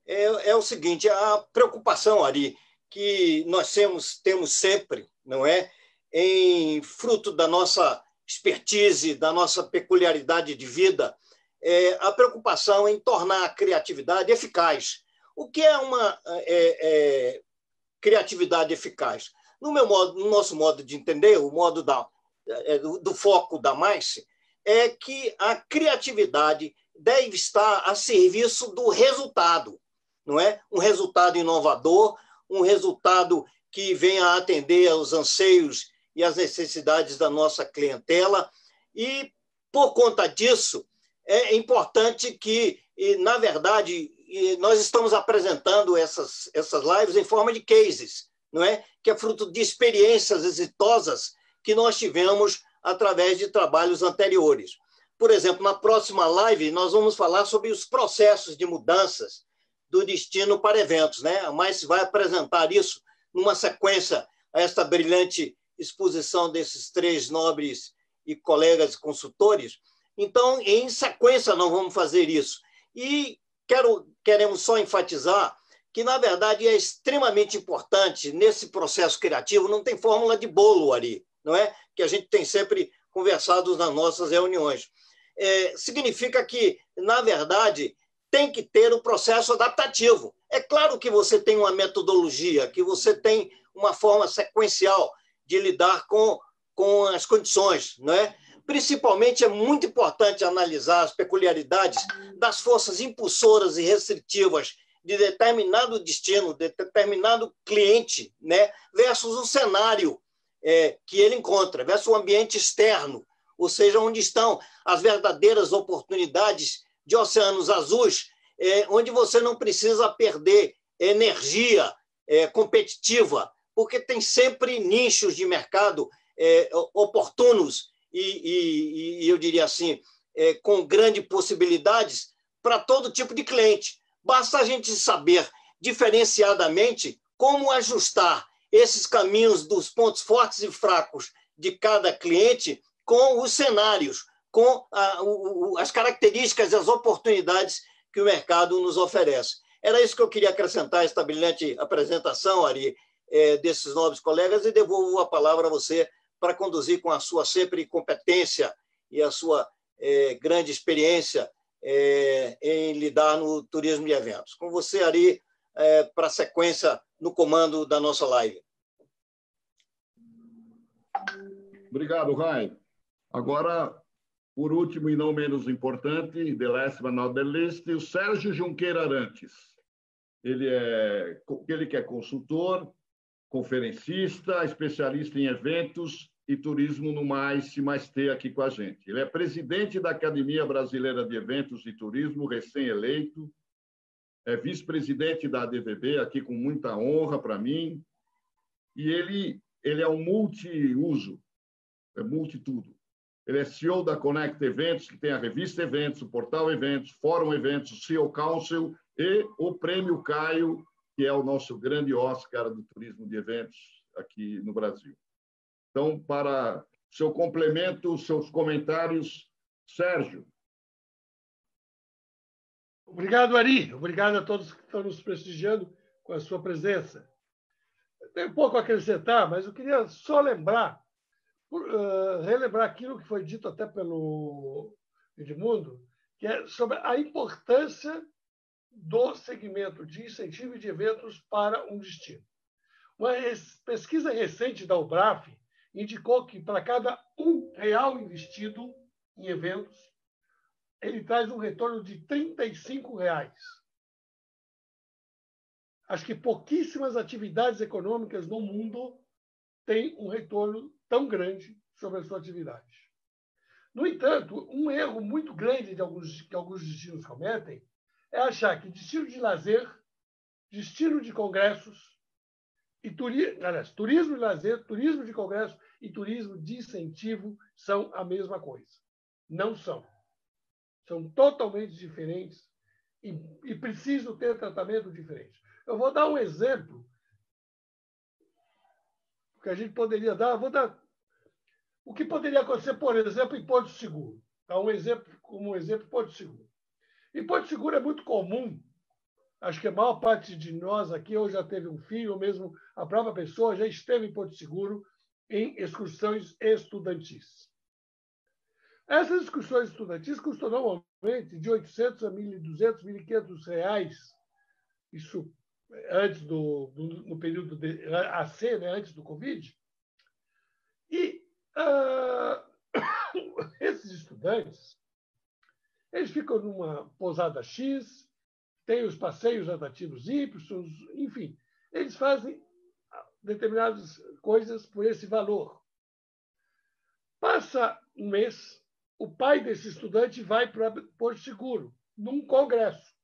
É o seguinte, a preocupação, Ari, que nós temos sempre, não é? Em fruto da nossa expertise, da nossa peculiaridade de vida, a preocupação em tornar a criatividade eficaz. O que é uma criatividade eficaz? No nosso modo de entender, o modo do foco da Mais, é que a criatividade deve estar a serviço do resultado, não é? Um resultado inovador, um resultado que venha a atender aos anseios e às necessidades da nossa clientela. E, por conta disso, é importante que, na verdade, nós estamos apresentando essas lives em forma de cases, não é? Que é fruto de experiências exitosas que nós tivemos através de trabalhos anteriores. Por exemplo, na próxima live, nós vamos falar sobre os processos de mudanças do destino para eventos, né? A Mais vai apresentar isso numa sequência a esta brilhante exposição desses 3 nobres e colegas consultores. Então, em sequência, nós vamos fazer isso. E queremos só enfatizar que, na verdade, é extremamente importante, nesse processo criativo, não tem fórmula de bolo ali, não é? Que a gente tem sempre conversado nas nossas reuniões. Significa que, na verdade, tem que ter o processo adaptativo. É claro que você tem uma metodologia, que você tem uma forma sequencial de lidar com as condições, não é? Principalmente, é muito importante analisar as peculiaridades das forças impulsoras e restritivas de determinado destino, de determinado cliente, né? Versus o cenário que ele encontra, versus o ambiente externo, ou seja, onde estão as verdadeiras oportunidades de oceanos azuis, onde você não precisa perder energia competitiva, porque tem sempre nichos de mercado oportunos e eu diria assim, com grandes possibilidades para todo tipo de cliente. Basta a gente saber diferenciadamente como ajustar esses caminhos dos pontos fortes e fracos de cada cliente com os cenários, com as características e as oportunidades que o mercado nos oferece. Era isso que eu queria acrescentar a esta brilhante apresentação, Ari, desses nobres colegas, e devolvo a palavra a você para conduzir com a sua sempre competência e a sua grande experiência em lidar no turismo de eventos. Com você, Ari, para a sequência no comando da nossa live. Obrigado, Rai. Agora, por último e não menos importante, the last but not the least, o Sérgio Junqueira Arantes. Ele que é consultor, conferencista, especialista em eventos e turismo no mais-T aqui com a gente. Ele é presidente da Academia Brasileira de Eventos e Turismo, recém-eleito, é vice-presidente da ADVB, aqui com muita honra para mim, e ele é um multiuso, é multitudo. Ele é CEO da Connect Eventos, que tem a revista Eventos, o portal Eventos, Fórum Eventos, o CEO Council e o Prêmio Caio, que é o nosso grande Oscar do turismo de eventos aqui no Brasil. Então, para seu complemento, seus comentários, Sérgio. Obrigado, Ari. Obrigado a todos que estão nos prestigiando com a sua presença. Tem um pouco a acrescentar, mas eu queria só relembrar aquilo que foi dito até pelo Edmundo, que é sobre a importância do segmento de incentivo de eventos para um destino. Uma pesquisa recente da UBRAF indicou que para cada R$1 investido em eventos, ele traz um retorno de R$35. Acho que pouquíssimas atividades econômicas no mundo têm um retorno tão grande sobre a sua atividade. No entanto, um erro muito grande que alguns destinos cometem é achar que destino de lazer, destino de congressos, turismo de lazer, turismo de congresso e turismo de incentivo são a mesma coisa. Não são. São totalmente diferentes e precisam ter tratamento diferente. Eu vou dar um exemplo que a gente poderia dar. Vou dar o que poderia acontecer, por exemplo, em Porto Seguro. Dá um exemplo, como exemplo, Porto Seguro. Em Porto Seguro é muito comum, acho que a maior parte de nós aqui ou já teve um filho, ou mesmo a própria pessoa já esteve em Porto Seguro em excursões estudantis. Essas excursões estudantis custam normalmente de R$800 a R$1.200, R$1.500, isso antes no período AC, né, antes do Covid. E esses estudantes, eles ficam numa pousada X, tem os passeios atrativos Y, enfim, eles fazem determinadas coisas por esse valor. Passa um mês, o pai desse estudante vai para Porto Seguro, num congresso,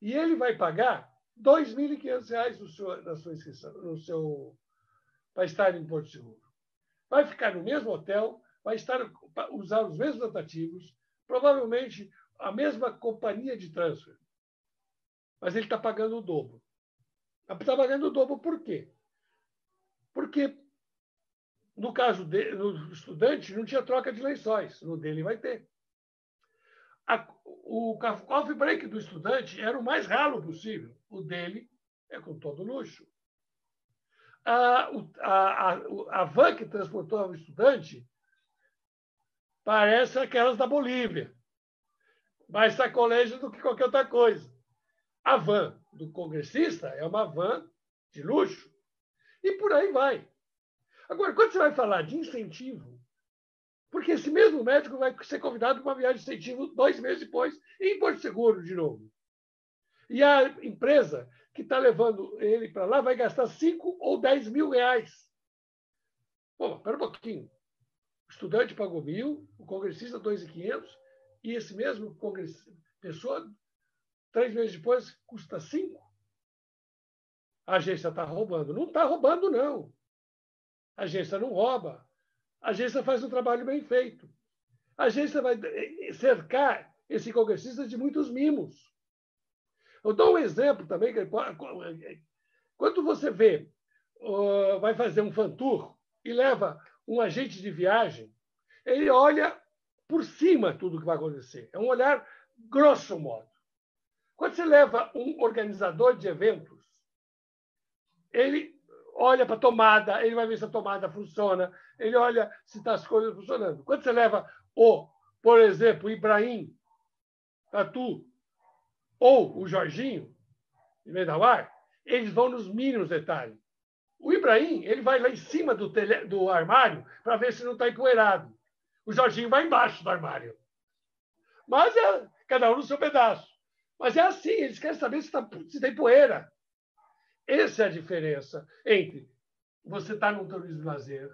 e ele vai pagar R$2.500 na sua inscrição, para estar em Porto Seguro. Vai ficar no mesmo hotel, vai usar os mesmos atrativos, provavelmente a mesma companhia de transfer. Mas ele está pagando o dobro. Está pagando o dobro por quê? Porque, no caso do estudante, não tinha troca de lençóis. No dele vai ter. O coffee break do estudante era o mais ralo possível. O dele é com todo luxo. A van que transportou o estudante parece aquelas da Bolívia. Mais sacoleja do que qualquer outra coisa. A van do congressista é uma van de luxo. E por aí vai. Agora, quando você vai falar de incentivo, porque esse mesmo médico vai ser convidado para uma viagem de incentivo 2 meses depois, em Porto Seguro, de novo. E a empresa que está levando ele para lá vai gastar 5 ou 10 mil reais. Pô, espera um pouquinho. O estudante pagou 1.000, o congressista 2.500, e esse mesmo pessoa, 3 meses depois, custa 5. A agência está roubando. Não está roubando, não. A agência não rouba. a agência faz um trabalho bem feito. A agência vai cercar esse congressista de muitos mimos. Eu dou um exemplo também. Quando você vê, vai fazer um fan tour e leva um agente de viagem, ele olha por cima tudo que vai acontecer. É um olhar grosso modo. Quando você leva um organizador de eventos, ele olha para a tomada, ele vai ver se a tomada funciona, ele olha se está as coisas funcionando. Quando você leva por exemplo, o Ibrahim Tatu ou o Jorginho, de Medawar, eles vão nos mínimos detalhes. O Ibrahim, ele vai lá em cima do armário para ver se não está empoeirado. O Jorginho vai embaixo do armário. Mas cada um no seu pedaço. Mas é assim, eles querem saber se tem poeira. Essa é a diferença entre você estar num turismo de lazer,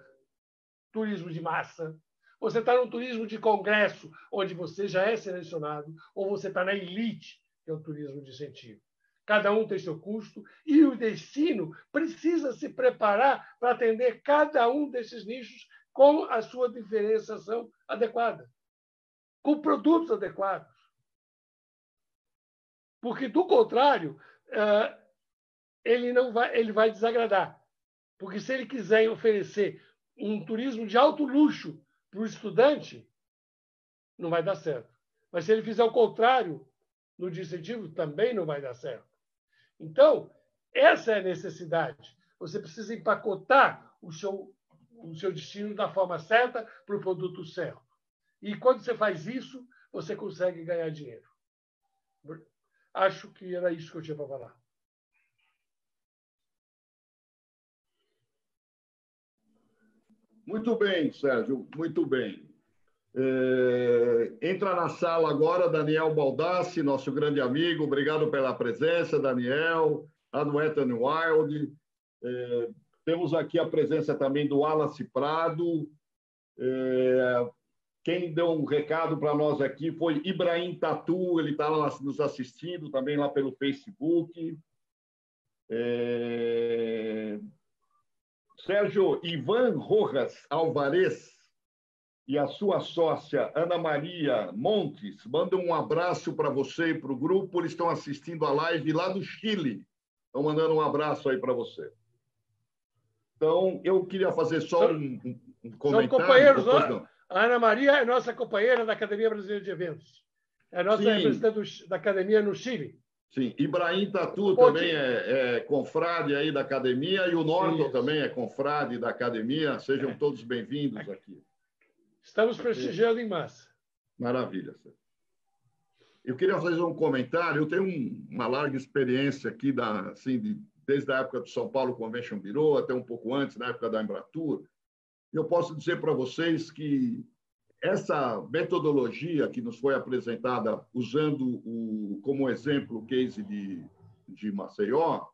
turismo de massa, você está num turismo de congresso, onde você já é selecionado, ou você está na elite, que é o turismo de incentivo. Cada um tem seu custo e o destino precisa se preparar para atender cada um desses nichos com a sua diferenciação adequada, com produtos adequados. Porque, do contrário, ele vai desagradar. Porque se ele quiser oferecer um turismo de alto luxo para o estudante, não vai dar certo. Mas se ele fizer o contrário, no de incentivo, também não vai dar certo. Então, essa é a necessidade. Você precisa empacotar o seu destino da forma certa para o produto certo. E quando você faz isso, você consegue ganhar dinheiro. Acho que era isso que eu tinha para falar. Muito bem, Sérgio, muito bem. Entra na sala agora Daniel Baldassi, nosso grande amigo. Obrigado pela presença, Daniel, lá do Ethan Wild. Temos aqui a presença também do Wallace Prado. Quem deu um recado para nós aqui foi Ibrahim Tatu, ele está lá nos assistindo também lá pelo Facebook. Sérgio, Ivan Rojas Alvarez e a sua sócia Ana Maria Montes mandam um abraço para você e para o grupo. Eles estão assistindo a live lá do Chile. Estão mandando um abraço aí para você. Então, eu queria fazer só um comentário. São companheiros, não? A Ana Maria é nossa companheira da Academia Brasileira de Eventos. É a nossa representante da academia no Chile. Sim, Ibrahim Tatu também é confrade aí da academia e o Norton também é confrade da academia. Sejam todos bem-vindos aqui. Estamos prestigiando em massa. Maravilha. Eu queria fazer um comentário. Eu tenho uma larga experiência aqui desde a época do São Paulo Convention Bureau até um pouco antes, na época da Embratur. Eu posso dizer para vocês que essa metodologia que nos foi apresentada usando como exemplo o case de Maceió,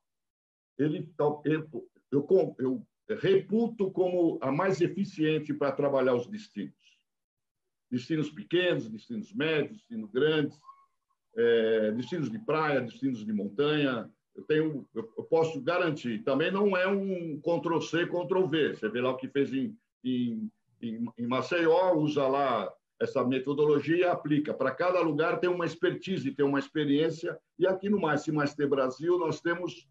eu reputo como a mais eficiente para trabalhar os destinos. Destinos pequenos, destinos médios, destinos grandes, destinos de praia, destinos de montanha. Eu posso garantir. Também não é um Ctrl+C, Ctrl+V. Você vê lá o que fez em Maceió, usa lá essa metodologia e aplica. Para cada lugar tem uma expertise, tem uma experiência. E aqui no Mais Brasil nós temos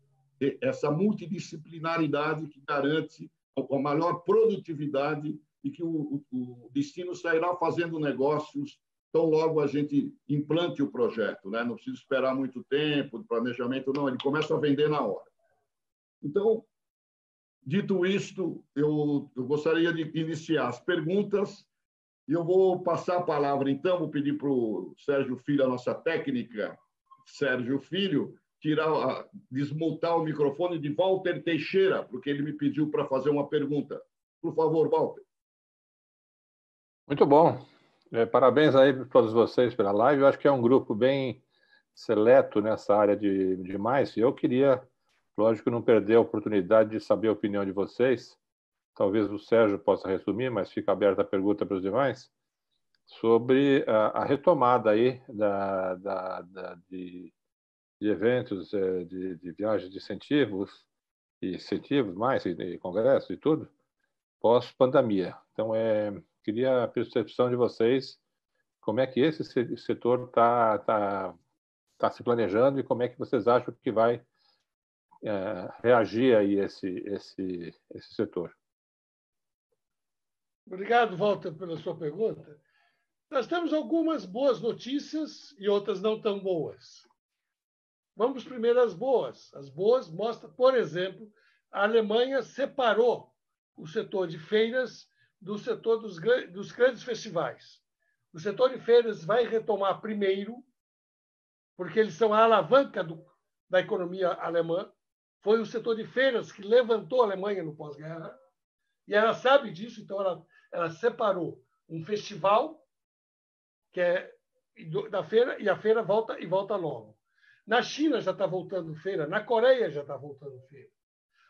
essa multidisciplinaridade que garante a maior produtividade e que o destino sairá fazendo negócios tão logo a gente implante o projeto, né? Não precisa esperar muito tempo de planejamento, não. Ele começa a vender na hora. Então, dito isto, eu gostaria de iniciar as perguntas e eu vou passar a palavra, então, vou pedir para o Sérgio Filho, a nossa técnica, Sérgio Filho, desmutar o microfone de Walter Teixeira, porque ele me pediu para fazer uma pergunta. Por favor, Walter. Muito bom. Parabéns aí para todos vocês pela live. Eu acho que é um grupo bem seleto nessa área de mais. Eu queria, lógico, não perder a oportunidade de saber a opinião de vocês. Talvez o Sérgio possa resumir, mas fica aberta a pergunta para os demais, sobre a retomada aí de eventos, de viagens de incentivos, mais, e congressos e tudo, pós-pandemia. Então, queria a percepção de vocês, como é que esse setor está se planejando e como é que vocês acham que vai reagir aí esse setor. Obrigado, Walter, pela sua pergunta. Nós temos algumas boas notícias e outras não tão boas. Vamos primeiro às boas. As boas mostram, por exemplo, a Alemanha separou o setor de feiras do setor dos grandes festivais. O setor de feiras vai retomar primeiro, porque eles são a alavanca da economia alemã. Foi o setor de feiras que levantou a Alemanha no pós-guerra, e ela sabe disso, então ela separou um festival, que é da feira, e a feira volta logo. Na China já está voltando feira, na Coreia já está voltando feira.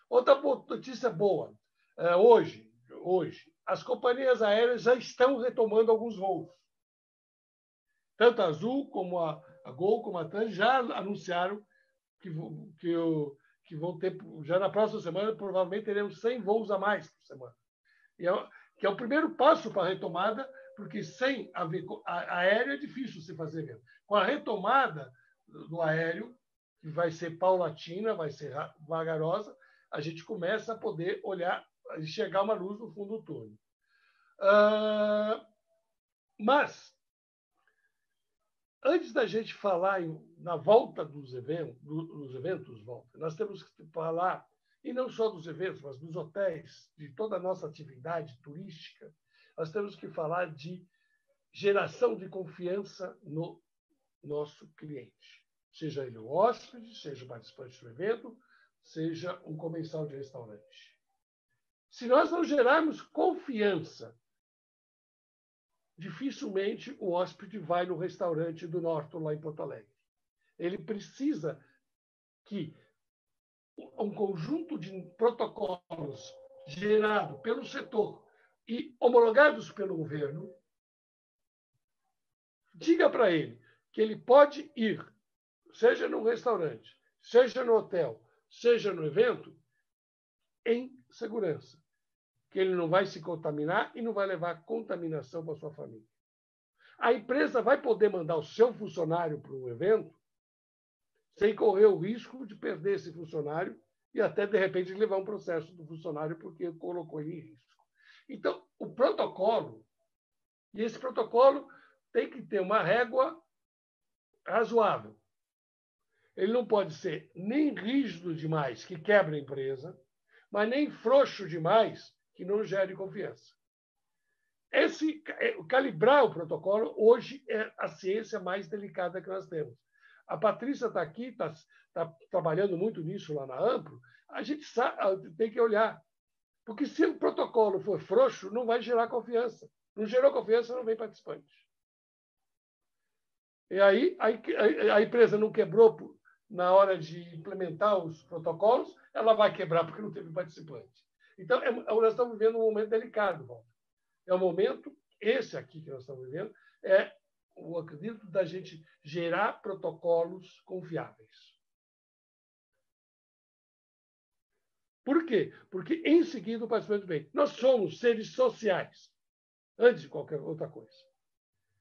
Outra notícia boa, hoje, as companhias aéreas já estão retomando alguns voos. Tanto a Azul, como a Gol, como a TAM já anunciaram que vão ter, já na próxima semana, provavelmente teremos 100 voos a mais por semana. Que é o primeiro passo para a retomada, porque sem aéreo é difícil se fazer mesmo. Com a retomada do aéreo, que vai ser paulatina, vai ser vagarosa, a gente começa a poder olhar, enxergar uma luz no fundo do túnel. Mas, antes da gente falar na volta dos eventos, Walter, nós temos que falar, e não só dos eventos, mas dos hotéis, de toda a nossa atividade turística, nós temos que falar de geração de confiança no nosso cliente. Seja ele o hóspede, seja o participante do evento, seja um comensal de restaurante. Se nós não gerarmos confiança, dificilmente o hóspede vai no restaurante do Norton, lá em Porto Alegre. Ele precisa que um conjunto de protocolos gerado pelo setor e homologados pelo governo diga para ele que ele pode ir, seja no restaurante, seja no hotel, seja no evento, em segurança. Que ele não vai se contaminar e não vai levar contaminação para a sua família. A empresa vai poder mandar o seu funcionário para o evento sem correr o risco de perder esse funcionário e até, de repente, levar um processo do funcionário porque colocou ele em risco. Então, o protocolo, e esse protocolo tem que ter uma régua razoável. Ele não pode ser nem rígido demais, que quebra a empresa, mas nem frouxo demais, que não gere confiança. Calibrar o protocolo, hoje, é a ciência mais delicada que nós temos. A Patrícia está aqui, está trabalhando muito nisso lá na Ampro. A gente tem que olhar. Porque se o protocolo for frouxo, não vai gerar confiança. Não gerou confiança, não vem participante. E aí, a empresa não quebrou na hora de implementar os protocolos, ela vai quebrar porque não teve participante. Então, nós estamos vivendo um momento delicado, Walter. É um momento, esse aqui que nós estamos vivendo, eu acredito, da gente gerar protocolos confiáveis. Por quê? Porque, em seguida, o participante vem. Nós somos seres sociais, antes de qualquer outra coisa.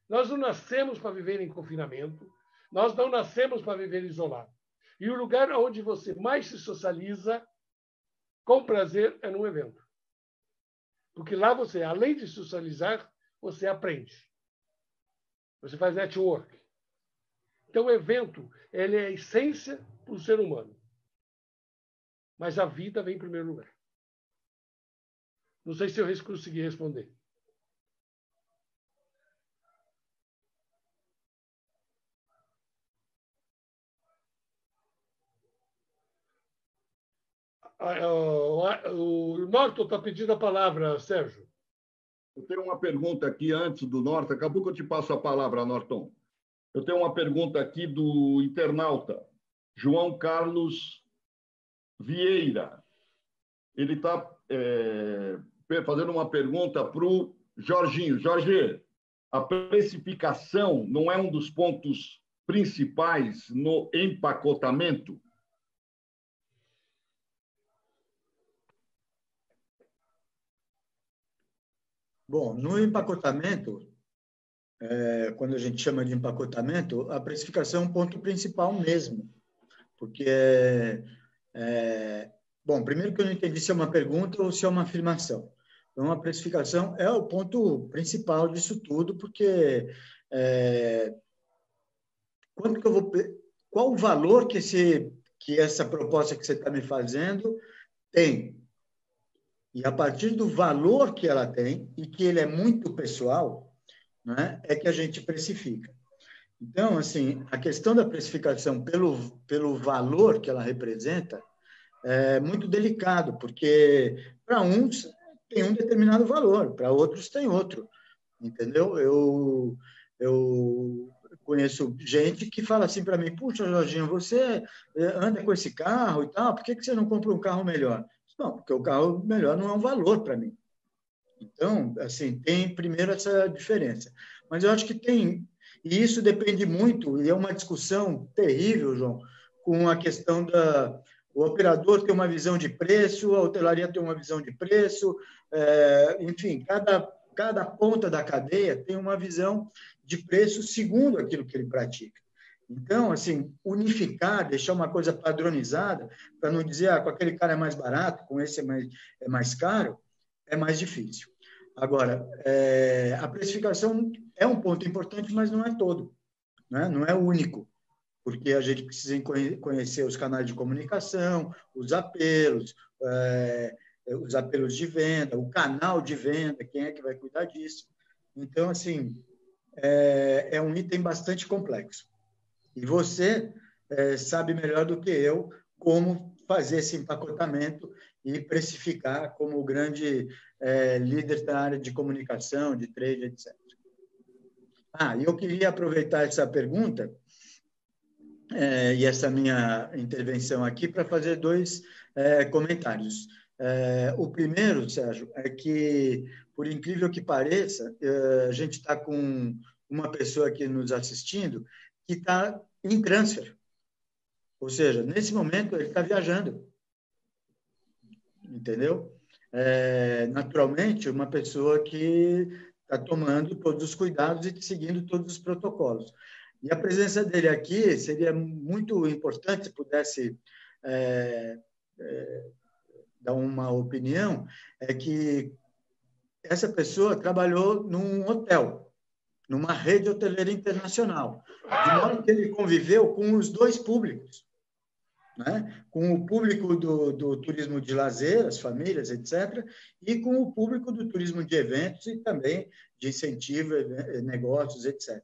Nós não nascemos para viver em confinamento, nós não nascemos para viver isolado. E o lugar onde você mais se socializa, com prazer, é num evento. Porque lá você, além de socializar, você aprende. Você faz network. Então, o evento, ele é a essência para o ser humano. Mas a vida vem em primeiro lugar. Não sei se eu consegui responder. O Norton está pedindo a palavra, Sérgio. Eu tenho uma pergunta aqui antes do Norton. Daqui a pouco eu te passo a palavra, Norton. Eu tenho uma pergunta aqui do internauta, João Carlos Vieira. Ele está fazendo uma pergunta para o Jorginho. Jorge, a precificação não é um dos pontos principais no empacotamento? Bom, no empacotamento, quando a gente chama de empacotamento, a precificação é um ponto principal mesmo, porque bom, primeiro que eu não entendi se é uma pergunta ou se é uma afirmação. Então, a precificação é o ponto principal disso tudo, porque quanto que eu vou, qual o valor que essa proposta que você está me fazendo tem? E a partir do valor que ela tem, e que ele é muito pessoal, né, é que a gente precifica. Então, assim, a questão da precificação pelo valor que ela representa é muito delicado, porque para uns tem um determinado valor, para outros tem outro, entendeu? Eu conheço gente que fala assim para mim: puxa, Jorginho, você anda com esse carro e tal, por que você não compra um carro melhor? Não, porque o carro melhor não é um valor para mim. Então, assim, tem primeiro essa diferença. Mas eu acho que tem, e isso depende muito, e é uma discussão terrível, João, com a questão o operador tem uma visão de preço, a hotelaria tem uma visão de preço, enfim, cada ponta da cadeia tem uma visão de preço segundo aquilo que ele pratica. Então, assim, unificar, deixar uma coisa padronizada, para não dizer, com aquele cara é mais barato, com esse é mais caro, é mais difícil. Agora, a precificação é um ponto importante, mas não é todo, né? Não é o único, porque a gente precisa conhecer os canais de comunicação, os apelos de venda, o canal de venda, quem é que vai cuidar disso. Então, assim, é um item bastante complexo. E você sabe melhor do que eu como fazer esse empacotamento e precificar como o grande líder da área de comunicação, de trade, etc. E eu queria aproveitar essa pergunta e essa minha intervenção aqui para fazer dois comentários. O primeiro, Sérgio, é que, por incrível que pareça, a gente está com uma pessoa aqui nos assistindo que está em transfer. Ou seja, nesse momento, ele está viajando. Entendeu? Naturalmente, uma pessoa que está tomando todos os cuidados e seguindo todos os protocolos. E a presença dele aqui seria muito importante, se pudesse dar uma opinião, é que essa pessoa trabalhou num hotel, numa rede hoteleira internacional, de modo que ele conviveu com os dois públicos, né? Com o público do turismo de lazer, as famílias, etc., e com o público do turismo de eventos e também de incentivo, negócios, etc.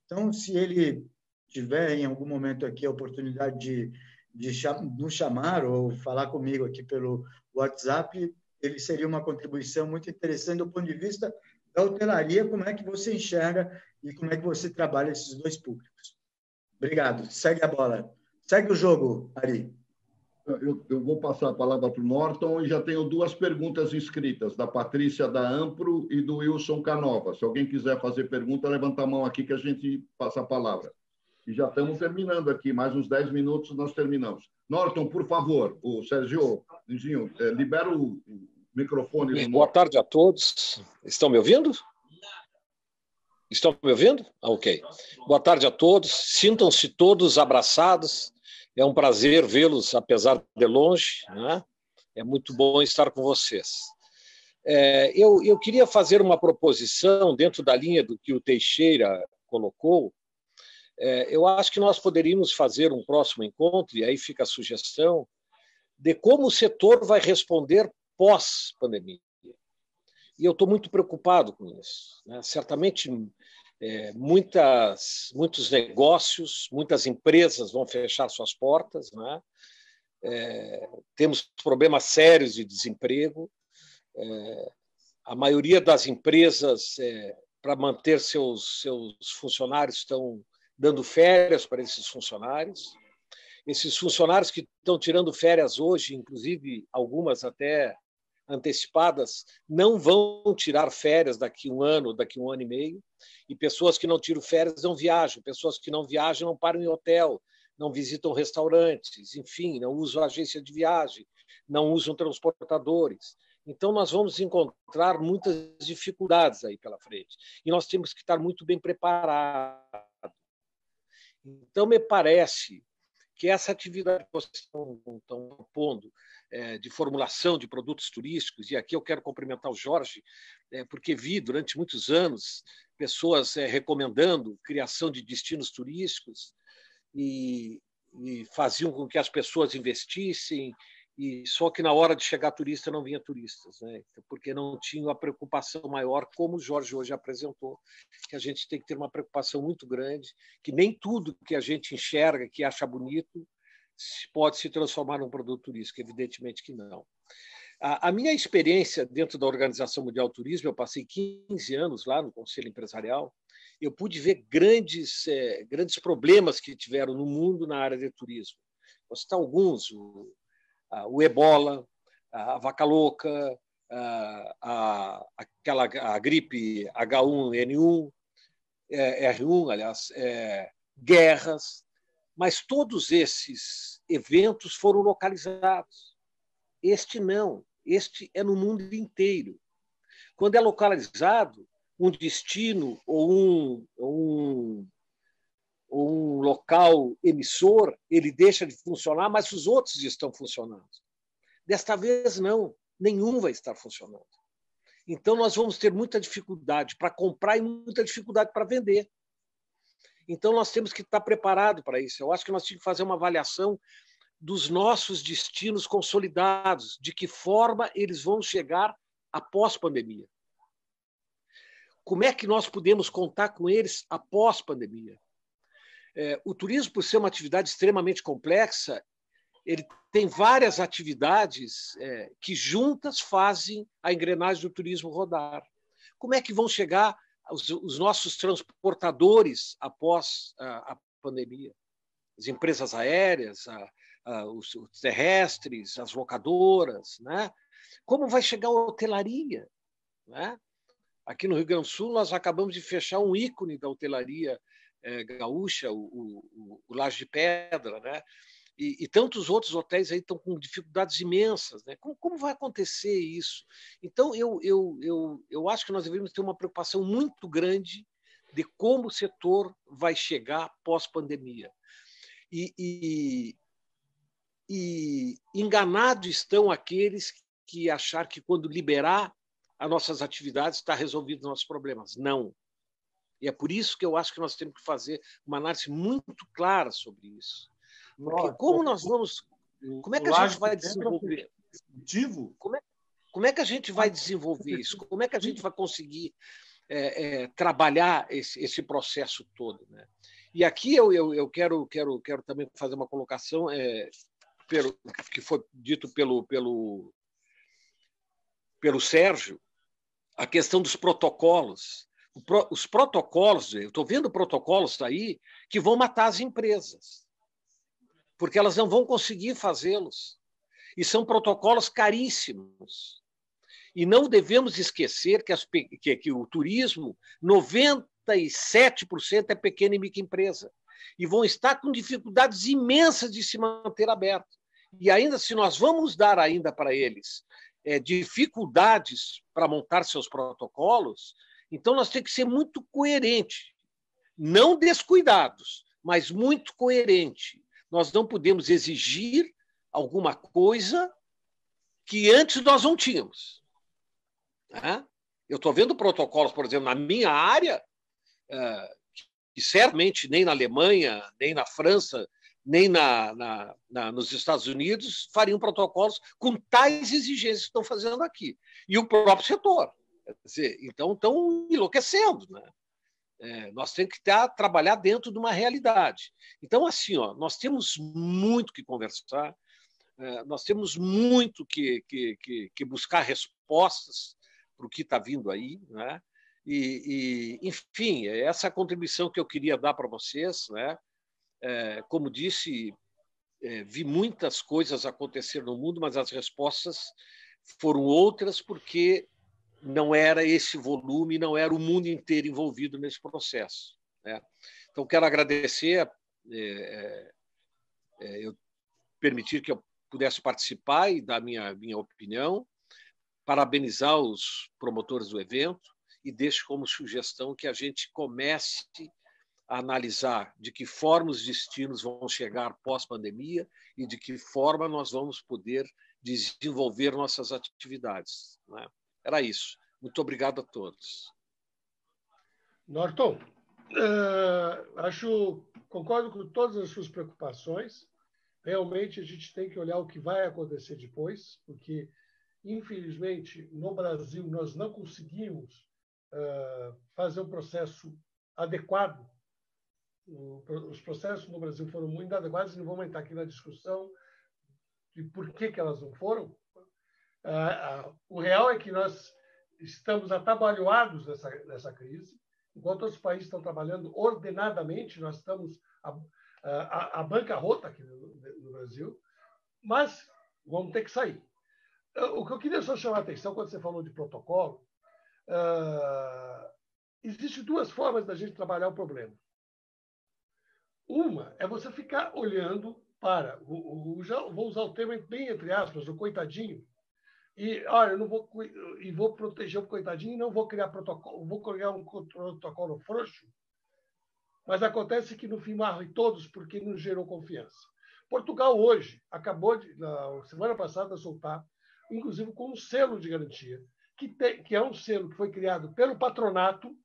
Então, se ele tiver em algum momento aqui a oportunidade de nos chamar ou falar comigo aqui pelo WhatsApp, ele seria uma contribuição muito interessante do ponto de vista da hotelaria, como é que você enxerga e como é que você trabalha esses dois públicos. Obrigado. Segue a bola. Segue o jogo, Ari. Eu vou passar a palavra para o Norton e já tenho duas perguntas inscritas, da Patrícia da Ampro e do Wilson Canova. Se alguém quiser fazer pergunta, levanta a mão aqui que a gente passa a palavra. E já estamos terminando aqui, mais uns 10 minutos nós terminamos. Norton, por favor, o Sérgio, libera o microfone. Boa tarde a todos. Estão me ouvindo? Estão me ouvindo? Ok. Boa tarde a todos. Sintam-se todos abraçados. É um prazer vê-los, apesar de longe, né? É muito bom estar com vocês. Eu queria fazer uma proposição dentro da linha do que o Teixeira colocou. Eu acho que nós poderíamos fazer um próximo encontro, e aí fica a sugestão, de como o setor vai responder pós-pandemia. E eu estou muito preocupado com isso, né? Certamente, muitos negócios, muitas empresas vão fechar suas portas, né? Temos problemas sérios de desemprego. A maioria das empresas, para manter seus funcionários, estão dando férias para esses funcionários. Esses funcionários que estão tirando férias hoje, inclusive algumas até antecipadas, não vão tirar férias daqui um ano e meio, e pessoas que não tiram férias não viajam, pessoas que não viajam não param em hotel, não visitam restaurantes, enfim, não usam agência de viagem, não usam transportadores. Então, nós vamos encontrar muitas dificuldades aí pela frente. E nós temos que estar muito bem preparados. Então, me parece que essa atividade que vocês estão propondo de formulação de produtos turísticos, e aqui eu quero cumprimentar o Jorge, porque vi durante muitos anos pessoas recomendando criação de destinos turísticos e faziam com que as pessoas investissem, e só que na hora de chegar turista não vinha turistas, né? Porque não tinham a preocupação maior, como o Jorge hoje apresentou, que a gente tem que ter uma preocupação muito grande, que nem tudo que a gente enxerga, que acha bonito, pode se transformar num produto turístico, evidentemente que não. A minha experiência dentro da Organização Mundial do Turismo, eu passei 15 anos lá no Conselho Empresarial, eu pude ver grandes problemas que tiveram no mundo na área de turismo. Vou citar alguns: o ebola, a vaca louca, a gripe H1N1, R1, aliás, guerras, mas todos esses eventos foram localizados. Este não, este é no mundo inteiro. Quando é localizado, um destino ou um local emissor, ele deixa de funcionar, mas os outros estão funcionando. Desta vez, não. Nenhum vai estar funcionando. Então, nós vamos ter muita dificuldade para comprar e muita dificuldade para vender. Então, nós temos que estar preparados para isso. Eu acho que nós temos que fazer uma avaliação dos nossos destinos consolidados, de que forma eles vão chegar após pandemia. Como é que nós podemos contar com eles após pandemia? O turismo, por ser uma atividade extremamente complexa, ele tem várias atividades que juntas fazem a engrenagem do turismo rodar. Como é que vão chegar os nossos transportadores após a pandemia? As empresas aéreas, os terrestres, as locadoras, né? Como vai chegar a hotelaria, né? Aqui no Rio Grande do Sul, nós acabamos de fechar um ícone da hotelaria gaúcha, o Laje de Pedra, né? E tantos outros hotéis aí estão com dificuldades imensas, né? Como vai acontecer isso? Então, eu acho que nós deveríamos ter uma preocupação muito grande de como o setor vai chegar pós-pandemia. E enganados estão aqueles que achar que quando liberar as nossas atividades está resolvido os nossos problemas. Não. E é por isso que eu acho que nós temos que fazer uma análise muito clara sobre isso. Porque como nós vamos... Como é que a gente vai desenvolver? Como é que a gente vai desenvolver isso? Como é que a gente vai conseguir trabalhar esse processo todo, né? E aqui eu quero também fazer uma colocação que foi dito pelo Sérgio, a questão dos protocolos. Os protocolos, eu estou vendo protocolos aí que vão matar as empresas, porque elas não vão conseguir fazê-los. E são protocolos caríssimos. E não devemos esquecer que o turismo, 97% é pequena e microempresa. E vão estar com dificuldades imensas de se manter aberto. E ainda, se nós vamos dar ainda para eles dificuldades para montar seus protocolos, então nós temos que ser muito coerentes, não descuidados, mas muito coerente. Nós não podemos exigir alguma coisa que antes nós não tínhamos. Eu estou vendo protocolos, por exemplo, na minha área, que certamente nem na Alemanha, nem na França, nem nos Estados Unidos fariam protocolos com tais exigências que estão fazendo aqui. E o próprio setor. Quer dizer, então, estão enlouquecendo, né? Nós temos que trabalhar dentro de uma realidade. Então, assim, nós temos muito que conversar, nós temos muito que buscar respostas para o que está vindo aí, né? Enfim, essa é a contribuição que eu queria dar para vocês, né? Como disse, vi muitas coisas acontecer no mundo, mas as respostas foram outras, porque não era esse volume, não era o mundo inteiro envolvido nesse processo, né? Então, quero agradecer eu permitir que eu pudesse participar e dar minha opinião. parabenizar os promotores do evento e deixo como sugestão que a gente comece a analisar de que forma os destinos vão chegar pós-pandemia e de que forma nós vamos poder desenvolver nossas atividades, né? Era isso. Muito obrigado a todos. Norton, concordo com todas as suas preocupações. Realmente, a gente tem que olhar o que vai acontecer depois, porque, infelizmente, no Brasil, nós não conseguimos fazer um processo adequado. Os processos no Brasil foram muito inadequados, e não vamos entrar aqui na discussão de por que elas não foram. O real é que nós estamos atabalhoados nessa crise. Enquanto outros países estão trabalhando ordenadamente, nós estamos à bancarrota aqui no Brasil, mas vamos ter que sair. O que eu queria só chamar a atenção, quando você falou de protocolo, existem duas formas da gente trabalhar o problema. Uma é você ficar olhando para, vou usar o termo bem entre aspas, o coitadinho, e olha, eu não vou proteger o coitadinho, não vou criar protocolo, vou criar um protocolo frouxo, mas acontece que no fim morrem todos porque não gerou confiança. Portugal hoje acabou na semana passada soltar, inclusive com um selo de garantia, que é um selo que foi criado pelo patronato,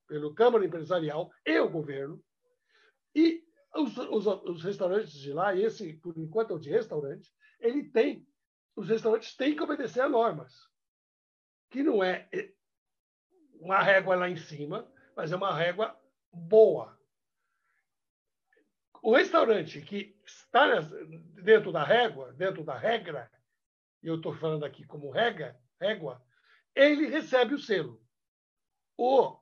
pelo Câmara Empresarial e o governo, e os restaurantes de lá, e esse, por enquanto, é o de restaurante, os restaurantes têm que obedecer a normas, que não é uma régua lá em cima, mas é uma régua boa. O restaurante que está dentro da régua, dentro da regra, e eu estou falando aqui como régua, ele recebe o selo. O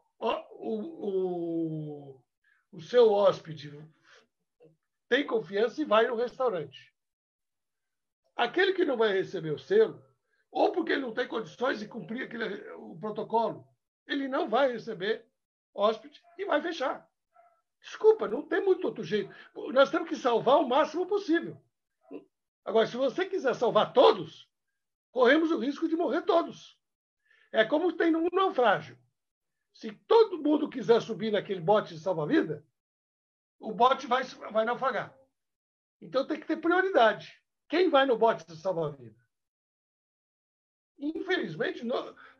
seu hóspede tem confiança e vai no restaurante. Aquele que não vai receber o selo, ou porque ele não tem condições de cumprir o protocolo, ele não vai receber hóspede e vai fechar. Desculpa, não tem muito outro jeito. Nós temos que salvar o máximo possível. Agora, se você quiser salvar todos, corremos o risco de morrer todos. É como tem num naufrágio. Se todo mundo quiser subir naquele bote de salva-vida, o bote vai naufragar. Então tem que ter prioridade. Quem vai no bote de salva-vida? Infelizmente,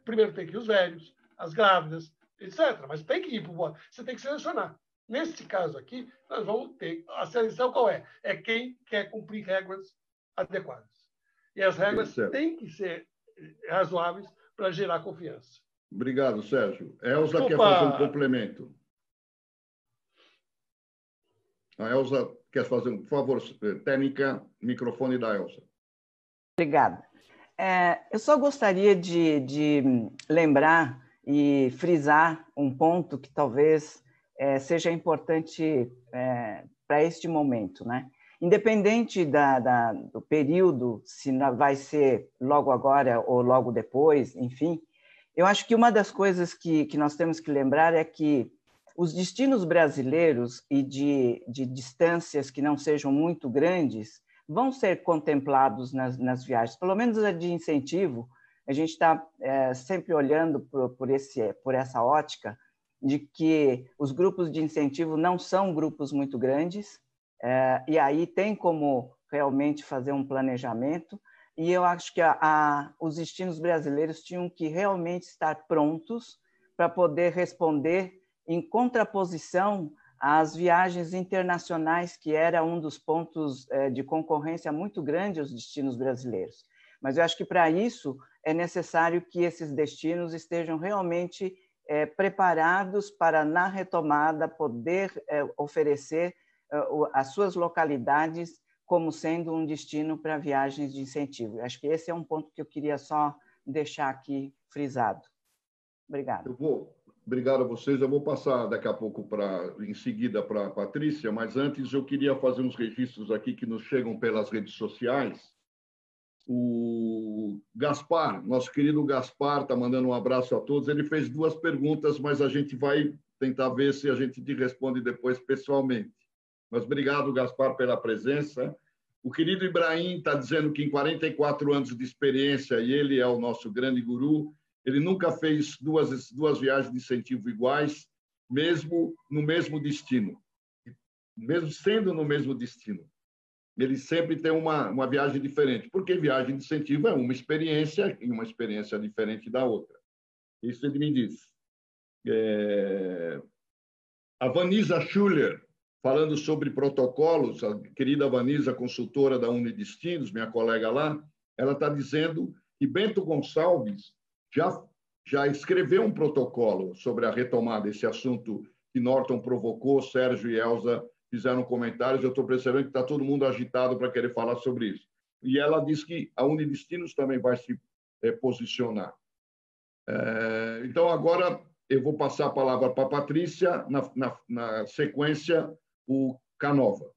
primeiro tem que ir os velhos, as grávidas, etc. Mas tem que ir para o bote. Você tem que selecionar. Nesse caso aqui, nós vamos ter... A seleção qual é? É quem quer cumprir regras adequadas. E as regras têm que ser razoáveis para gerar confiança. Obrigado, Sérgio. Elza quer fazer um complemento. A Elza quer fazer por favor, técnica, microfone da Elza. Obrigada. Eu só gostaria de lembrar e frisar um ponto que talvez seja importante para este momento, né? Independente do período, se vai ser logo agora ou logo depois, enfim, eu acho que uma das coisas que nós temos que lembrar é que os destinos brasileiros e de distâncias que não sejam muito grandes vão ser contemplados nas viagens, pelo menos a de incentivo. A gente está sempre olhando por essa ótica de que os grupos de incentivo não são grupos muito grandes, e aí tem como realmente fazer um planejamento, e eu acho que os destinos brasileiros tinham que realmente estar prontos para poder responder em contraposição às viagens internacionais, que era um dos pontos de concorrência muito grande aos destinos brasileiros. Mas eu acho que, para isso, é necessário que esses destinos estejam realmente preparados para, na retomada, poder oferecer as suas localidades como sendo um destino para viagens de incentivo. Eu acho que esse é um ponto que eu queria só deixar aqui frisado. Obrigada. Obrigado a vocês. Eu vou passar daqui a pouco, em seguida, para a Patrícia, mas antes eu queria fazer uns registros aqui que nos chegam pelas redes sociais. O Gaspar, nosso querido Gaspar, está mandando um abraço a todos. Ele fez 2 perguntas, mas a gente vai tentar ver se a gente te responde depois pessoalmente. Mas obrigado, Gaspar, pela presença. O querido Ibrahim está dizendo que em 44 anos de experiência, e ele é o nosso grande guru, ele nunca fez duas viagens de incentivo iguais, mesmo no mesmo destino, mesmo sendo no mesmo destino. Ele sempre tem uma viagem diferente, porque viagem de incentivo é uma experiência e uma experiência diferente da outra. Isso ele me diz. A Vanisa Schuller, falando sobre protocolos, a querida Vanisa, consultora da Unidestinos, minha colega lá, ela está dizendo que Bento Gonçalves já escreveu um protocolo sobre a retomada, esse assunto que Norton provocou, Sérgio e Elza fizeram comentários, eu estou percebendo que está todo mundo agitado para querer falar sobre isso. E ela diz que a Unidestinos também vai se posicionar. Então, agora eu vou passar a palavra para a Patrícia, na sequência, o Canova.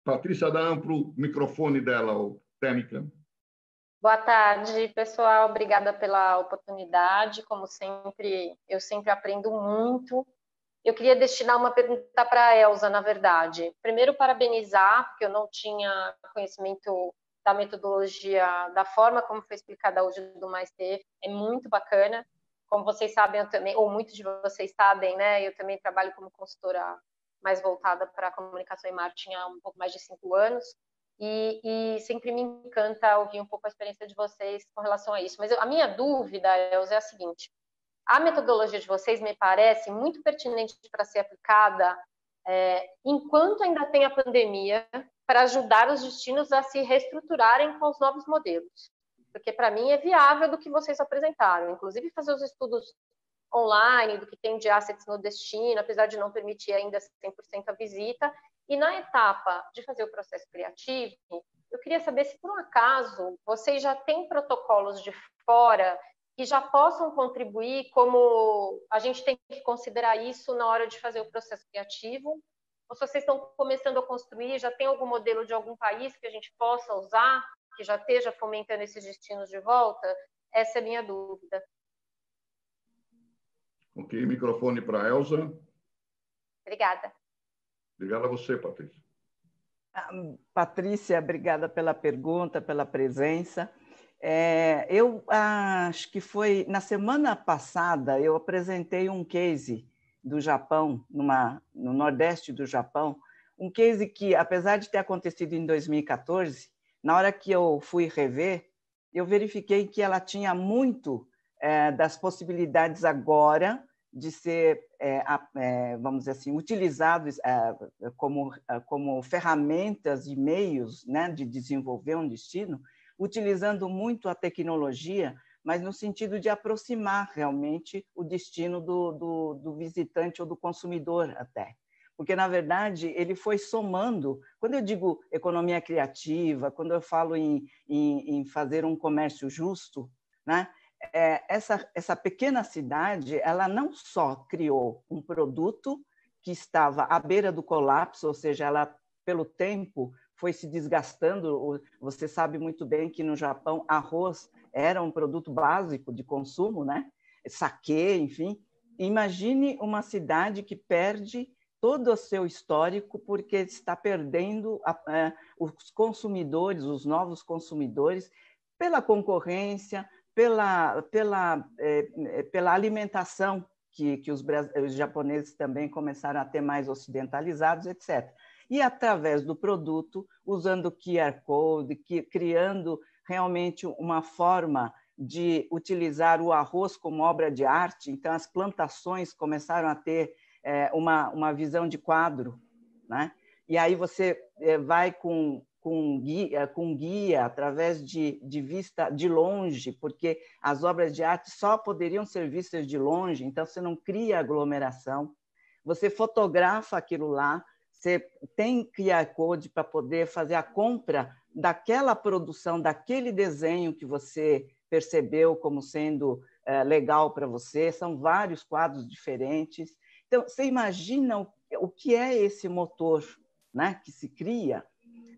Patrícia, dá amplo microfone dela, técnica. Boa tarde, pessoal. Obrigada pela oportunidade. Como sempre, eu sempre aprendo muito. Eu queria destinar uma pergunta para a Elza, na verdade. Primeiro, parabenizar, porque eu não tinha conhecimento da metodologia, da forma como foi explicada hoje do MaisTF. É muito bacana. Como vocês sabem, eu também, ou muitos de vocês sabem, né? Eu também trabalho como consultora mais voltada para comunicação e marketing há um pouco mais de 5 anos. E sempre me encanta ouvir um pouco a experiência de vocês com relação a isso. Mas a minha dúvida, Elza, é a seguinte. A metodologia de vocês me parece muito pertinente para ser aplicada enquanto ainda tem a pandemia, para ajudar os destinos a se reestruturarem com os novos modelos. Porque, para mim, é viável do que vocês apresentaram. Inclusive, fazer os estudos online do que tem de assets no destino, apesar de não permitir ainda 100% a visita. E na etapa de fazer o processo criativo, eu queria saber se, por um acaso, vocês já têm protocolos de fora que já possam contribuir, como a gente tem que considerar isso na hora de fazer o processo criativo, ou se vocês estão começando a construir, já tem algum modelo de algum país que a gente possa usar, que já esteja fomentando esses destinos de volta? Essa é a minha dúvida. Ok, microfone para a Elza. Obrigada. Obrigado a você, Patrícia. Patrícia, obrigada pela pergunta, pela presença. Eu acho que foi na semana passada, eu apresentei um case do Japão, no Nordeste do Japão, um case que, apesar de ter acontecido em 2014, na hora que eu fui rever, eu verifiquei que ela tinha muito das possibilidades agora de ser, vamos dizer assim, utilizados como ferramentas e meios, né, de desenvolver um destino, utilizando muito a tecnologia, mas no sentido de aproximar realmente o destino do visitante ou do consumidor até. Porque, na verdade, ele foi somando. Quando eu digo economia criativa, quando eu falo em fazer um comércio justo, né, essa pequena cidade, ela não só criou um produto que estava à beira do colapso, ou seja, ela, pelo tempo, foi se desgastando. Você sabe muito bem que no Japão arroz era um produto básico de consumo, né? Saquê, enfim. Imagine uma cidade que perde todo o seu histórico porque está perdendo os consumidores, os novos consumidores, pela concorrência, pela alimentação que os japoneses também começaram a ter mais ocidentalizados, etc. E através do produto, usando QR Code, criando realmente uma forma de utilizar o arroz como obra de arte. Então, as plantações começaram a ter uma visão de quadro, né? E aí você vai com guia através de vista de longe, porque as obras de arte só poderiam ser vistas de longe, então você não cria aglomeração. Você fotografa aquilo lá, você tem QR Code para poder fazer a compra daquela produção, daquele desenho que você percebeu como sendo legal para você. São vários quadros diferentes. Então, você imagina o que é esse motor, né, que se cria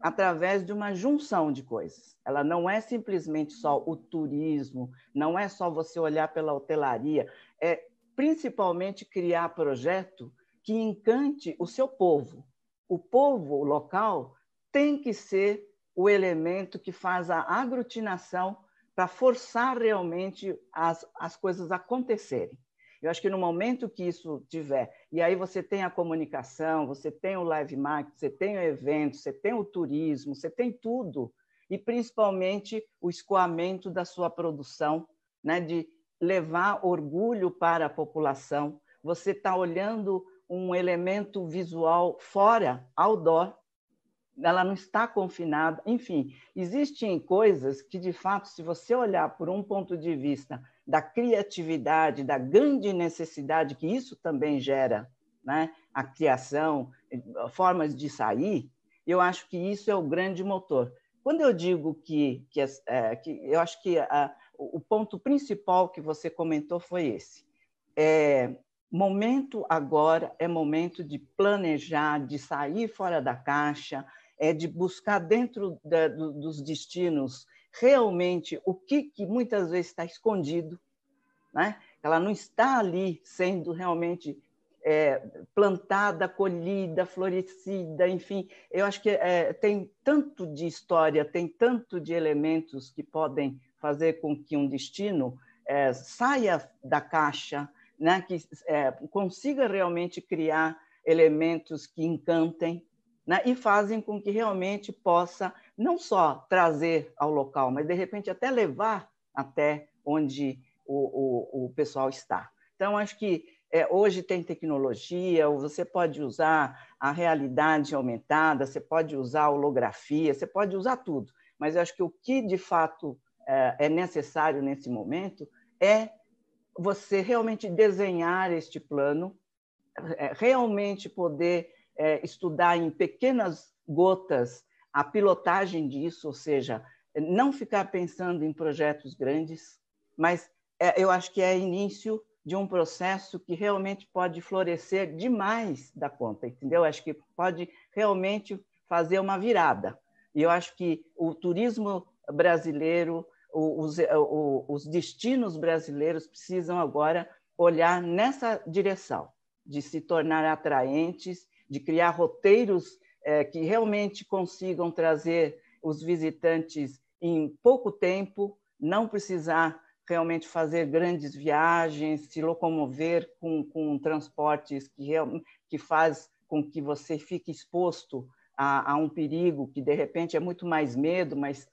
através de uma junção de coisas. Ela não é simplesmente só o turismo, não é só você olhar pela hotelaria, é principalmente criar projeto que encante o seu povo. O povo local tem que ser o elemento que faz a aglutinação para forçar realmente as coisas acontecerem. Eu acho que no momento que isso tiver, e aí você tem a comunicação, você tem o live marketing, você tem o evento, você tem o turismo, você tem tudo, e principalmente o escoamento da sua produção, né, de levar orgulho para a população. Você está olhando um elemento visual fora, outdoor, ela não está confinada. Enfim, existem coisas que, de fato, se você olhar por um ponto de vista da criatividade, da grande necessidade que isso também gera, né? A criação, formas de sair, eu acho que isso é o grande motor. Quando eu digo que eu acho que o ponto principal que você comentou foi esse. Momento agora é momento de planejar, de sair fora da caixa, de buscar dentro dos destinos realmente o que muitas vezes está escondido, né? Ela não está ali sendo realmente plantada, colhida, florescida, enfim. Eu acho que tem tanto de história, tem tanto de elementos que podem fazer com que um destino saia da caixa, né? Que consiga realmente criar elementos que encantem, né? E fazem com que realmente possa não só trazer ao local, mas, de repente, até levar até onde o pessoal está. Então, acho que hoje tem tecnologia, você pode usar a realidade aumentada, você pode usar a holografia, você pode usar tudo, mas eu acho que o que, de fato, é necessário nesse momento é você realmente desenhar este plano, realmente poder estudar em pequenas gotas a pilotagem disso, ou seja, não ficar pensando em projetos grandes, mas eu acho que é início de um processo que realmente pode florescer demais da conta, entendeu? Acho que pode realmente fazer uma virada. E eu acho que o turismo brasileiro, os destinos brasileiros precisam agora olhar nessa direção, de se tornar atraentes, de criar roteiros que realmente consigam trazer os visitantes em pouco tempo, não precisar realmente fazer grandes viagens, se locomover com transportes que faz com que você fique exposto a um perigo que, de repente, é muito mais medo, mas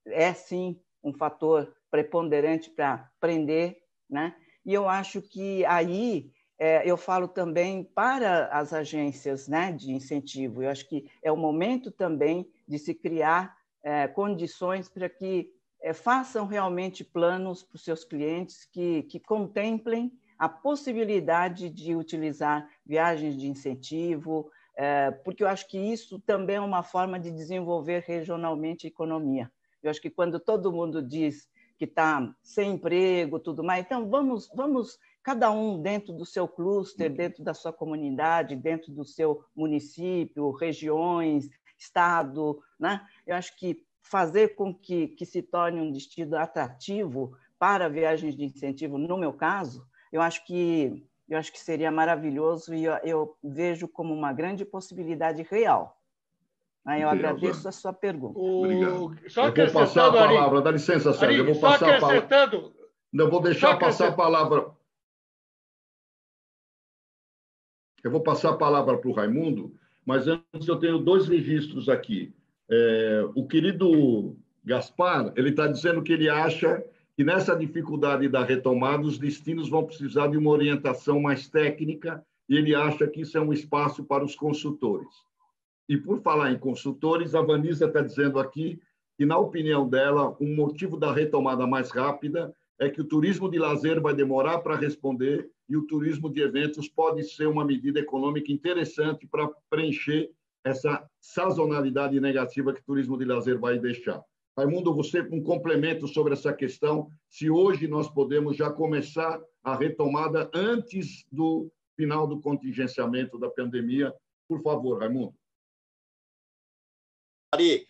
é, sim, um fator preponderante para prender, né? E eu acho que aí eu falo também para as agências, né, de incentivo. Eu acho que é o momento também de se criar condições para que façam realmente planos para os seus clientes que contemplem a possibilidade de utilizar viagens de incentivo, porque eu acho que isso também é uma forma de desenvolver regionalmente a economia. Eu acho que quando todo mundo diz que está sem emprego, tudo mais, então vamos cada um dentro do seu cluster, dentro da sua comunidade, dentro do seu município, regiões, estado, né? Eu acho que fazer com que se torne um destino atrativo para viagens de incentivo, no meu caso, eu acho que seria maravilhoso e eu vejo como uma grande possibilidade real. Eu agradeço a sua pergunta. Obrigado. Eu vou passar a palavra, dá licença, Sérgio, eu vou passar a palavra. Não, vou deixar passar a palavra. Eu vou passar a palavra para o Raimundo, mas antes eu tenho 2 registros aqui. O querido Gaspar, ele está dizendo que ele acha que nessa dificuldade da retomada, os destinos vão precisar de uma orientação mais técnica e ele acha que isso é um espaço para os consultores. E, por falar em consultores, a Vanessa está dizendo aqui que, na opinião dela, um motivo da retomada mais rápida é que o turismo de lazer vai demorar para responder e o turismo de eventos pode ser uma medida econômica interessante para preencher essa sazonalidade negativa que o turismo de lazer vai deixar. Raimundo, você um complemento sobre essa questão, se hoje nós podemos já começar a retomada antes do final do contingenciamento da pandemia. Por favor, Raimundo. Ari,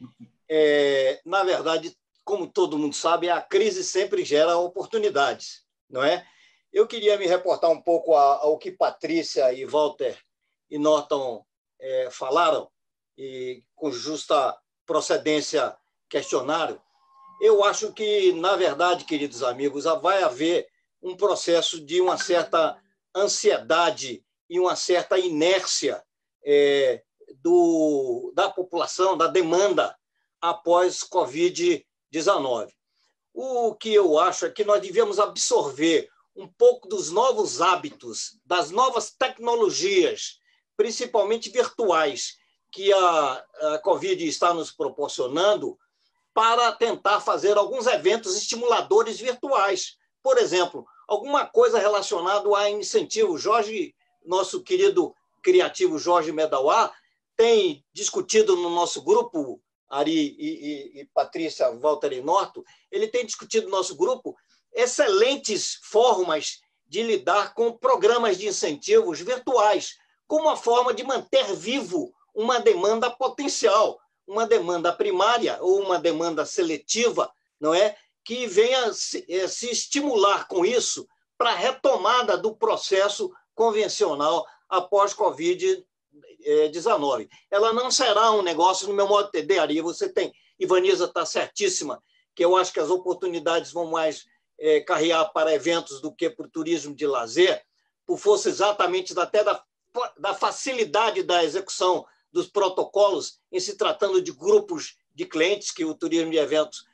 na verdade, como todo mundo sabe, a crise sempre gera oportunidades, não é? Eu queria me reportar um pouco ao que Patrícia e Walter e Norton falaram, e com justa procedência questionário, eu acho que, na verdade, queridos amigos, vai haver um processo de uma certa ansiedade e uma certa inércia da população, da demanda após Covid-19. O que eu acho é que nós devemos absorver um pouco dos novos hábitos, das novas tecnologias, principalmente virtuais, que a Covid está nos proporcionando, para tentar fazer alguns eventos estimuladores virtuais. Por exemplo, alguma coisa relacionada a incentivo. Jorge, nosso querido criativo Jorge Medauá, tem discutido no nosso grupo, Ari e Patrícia Valtteri Norto, ele tem discutido no nosso grupo excelentes formas de lidar com programas de incentivos virtuais, como uma forma de manter vivo uma demanda potencial, uma demanda primária ou uma demanda seletiva, não é? Que venha se estimular com isso para a retomada do processo convencional após Covid-19. Ela não será um negócio, no meu modo de entender, Ari, você tem, Ivaniza está certíssima, que eu acho que as oportunidades vão mais carrear para eventos do que para o turismo de lazer, por força exatamente até da facilidade da execução dos protocolos em se tratando de grupos de clientes que o turismo de eventos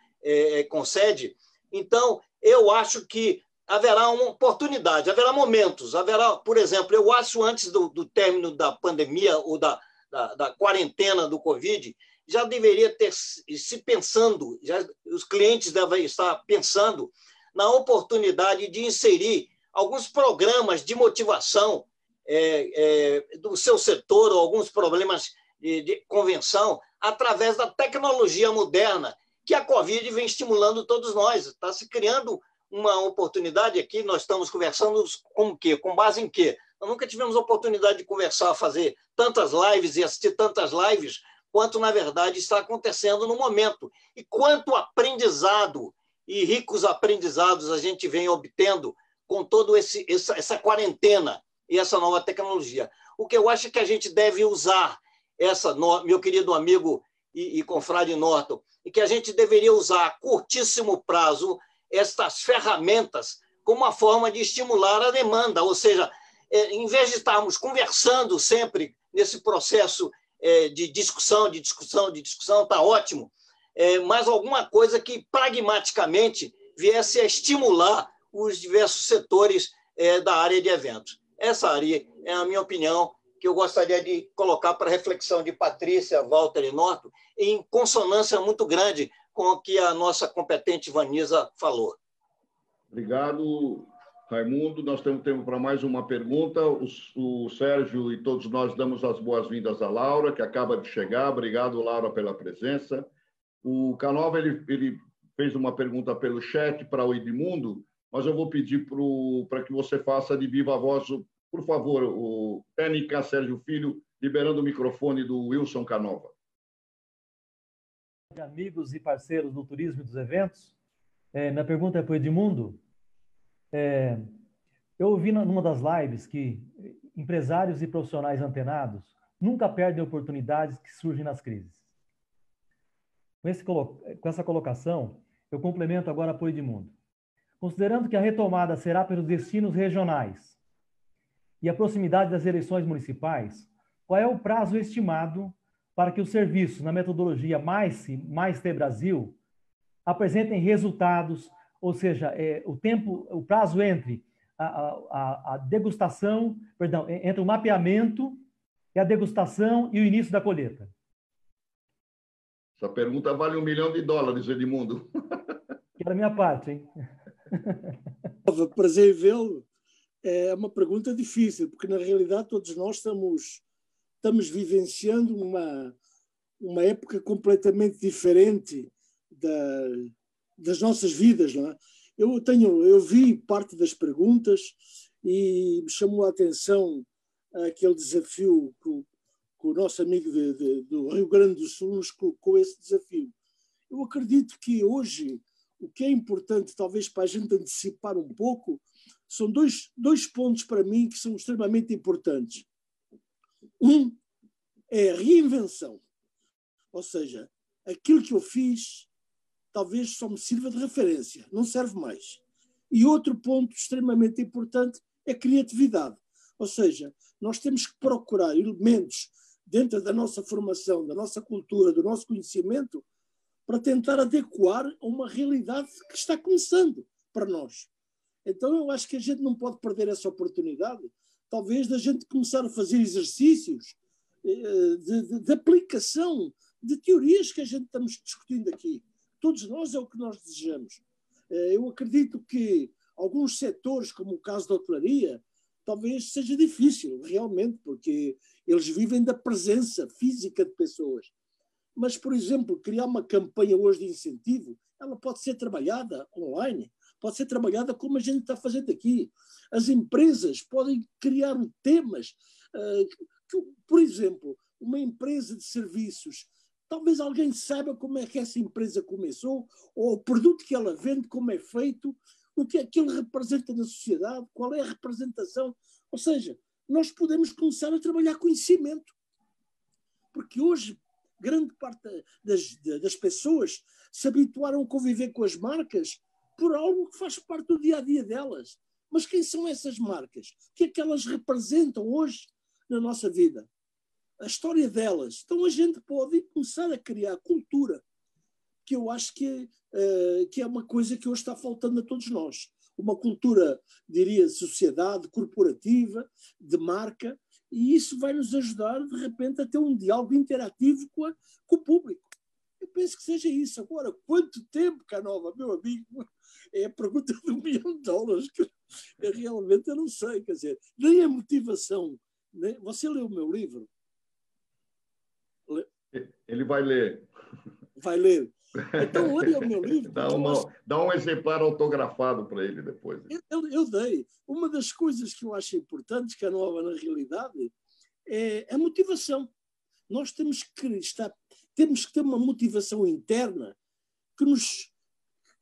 concede. Então, eu acho que haverá uma oportunidade, haverá momentos, por exemplo, eu acho antes do término da pandemia ou da quarentena do Covid, já deveria ter se pensando, os clientes devem estar pensando na oportunidade de inserir alguns programas de motivação do seu setor, ou alguns problemas de convenção, através da tecnologia moderna, que a Covid vem estimulando todos nós. Está se criando uma oportunidade aqui, nós estamos conversando com o quê? Com base em quê? Nós nunca tivemos oportunidade de conversar, fazer tantas lives e assistir tantas lives, quanto, na verdade, está acontecendo no momento. E quanto aprendizado e ricos aprendizados a gente vem obtendo com toda essa quarentena e essa nova tecnologia. O que eu acho é que a gente deve usar meu querido amigo e confrade Norton, e que a gente deveria usar a curtíssimo prazo estas ferramentas como uma forma de estimular a demanda, ou seja, em vez de estarmos conversando sempre nesse processo de discussão, está ótimo, mas alguma coisa que pragmaticamente viesse a estimular os diversos setores da área de eventos. Essa área é a minha opinião, que eu gostaria de colocar para reflexão de Patrícia Valtteri Norton, em consonância muito grande com o que a nossa competente Ivaniza falou. Obrigado, Raimundo. Nós temos tempo para mais uma pergunta. O Sérgio e todos nós damos as boas-vindas à Laura, que acaba de chegar. Obrigado, Laura, pela presença. O Canova ele fez uma pergunta pelo chat para o Edmundo, mas eu vou pedir para que você faça de viva voz, por favor, o técnica Sérgio Filho, liberando o microfone do Wilson Canova. Amigos e parceiros do turismo e dos eventos, minha pergunta é para o Edmundo. Eu ouvi numa das lives que empresários e profissionais antenados nunca perdem oportunidades que surgem nas crises. Com essa colocação, eu complemento agora para o Edmundo. Considerando que a retomada será pelos destinos regionais e a proximidade das eleições municipais, qual é o prazo estimado para que os serviços na metodologia Mais-T Brasil apresentem resultados, ou seja, o prazo entre a degustação, entre o mapeamento e a degustação e o início da colheita? Essa pergunta vale $1 milhão, Edmundo. Que era a minha parte, hein? Prazer em vê-lo. É uma pergunta difícil, porque, na realidade, todos nós estamos vivenciando uma época completamente diferente das nossas vidas, não é? Eu vi parte das perguntas e me chamou a atenção aquele desafio que o nosso amigo do Rio Grande do Sul nos colocou, esse desafio. Eu acredito que hoje o que é importante, talvez para a gente antecipar um pouco, são dois pontos para mim que são extremamente importantes. Um é a reinvenção. Ou seja, aquilo que eu fiz talvez só me sirva de referência, não serve mais. E outro ponto extremamente importante é a criatividade. Ou seja, nós temos que procurar elementos dentro da nossa formação, da nossa cultura, do nosso conhecimento, para tentar adequar a uma realidade que está começando para nós. Então eu acho que a gente não pode perder essa oportunidade, talvez da gente começar a fazer exercícios de aplicação de teorias que a gente estamos discutindo aqui. Todos nós é o que nós desejamos. Eu acredito que alguns setores, como o caso da hotelaria, talvez seja difícil, realmente, porque eles vivem da presença física de pessoas. Mas, por exemplo, criar uma campanha hoje de incentivo, ela pode ser trabalhada online, pode ser trabalhada como a gente está fazendo aqui. As empresas podem criar temas. Por exemplo, uma empresa de serviços, talvez alguém saiba como é que essa empresa começou, ou o produto que ela vende, como é feito, o que é que ele representa na sociedade, qual é a representação. Ou seja, nós podemos começar a trabalhar conhecimento. Porque hoje, grande parte das pessoas se habituaram a conviver com as marcas por algo que faz parte do dia-a-dia delas. Mas quem são essas marcas? O que é que elas representam hoje na nossa vida? A história delas. Então a gente pode começar a criar cultura, que eu acho que é uma coisa que hoje está faltando a todos nós. Uma cultura, diria, de sociedade, corporativa, de marca, e isso vai nos ajudar, de repente, a ter um diálogo interativo com o público. Eu penso que seja isso. Agora, quanto tempo, Canova, meu amigo? É a pergunta de $1 milhão, que realmente eu não sei. Quer dizer, nem a motivação. Nem... Você leu o meu livro? Ele vai ler. Vai ler. Então, leia o meu livro. Dá um exemplar autografado para ele depois. Eu dei. Uma das coisas que eu acho importantes, Canova, na realidade, é a motivação. Nós temos que ter uma motivação interna que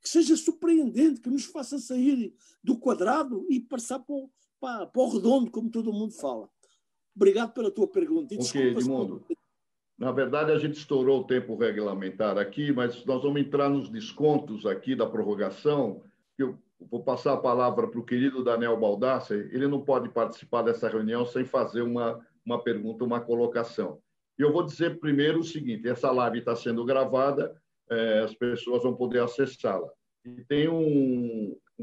seja surpreendente, que nos faça sair do quadrado e passar para o redondo, como todo mundo fala. Obrigado pela tua pergunta. Ok, Edmundo. Na verdade, a gente estourou o tempo regulamentar aqui, mas nós vamos entrar nos descontos aqui da prorrogação. Eu vou passar a palavra para o querido Daniel Baldassi. Ele não pode participar dessa reunião sem fazer uma pergunta, uma colocação. E eu vou dizer primeiro o seguinte, essa live está sendo gravada, as pessoas vão poder acessá-la. E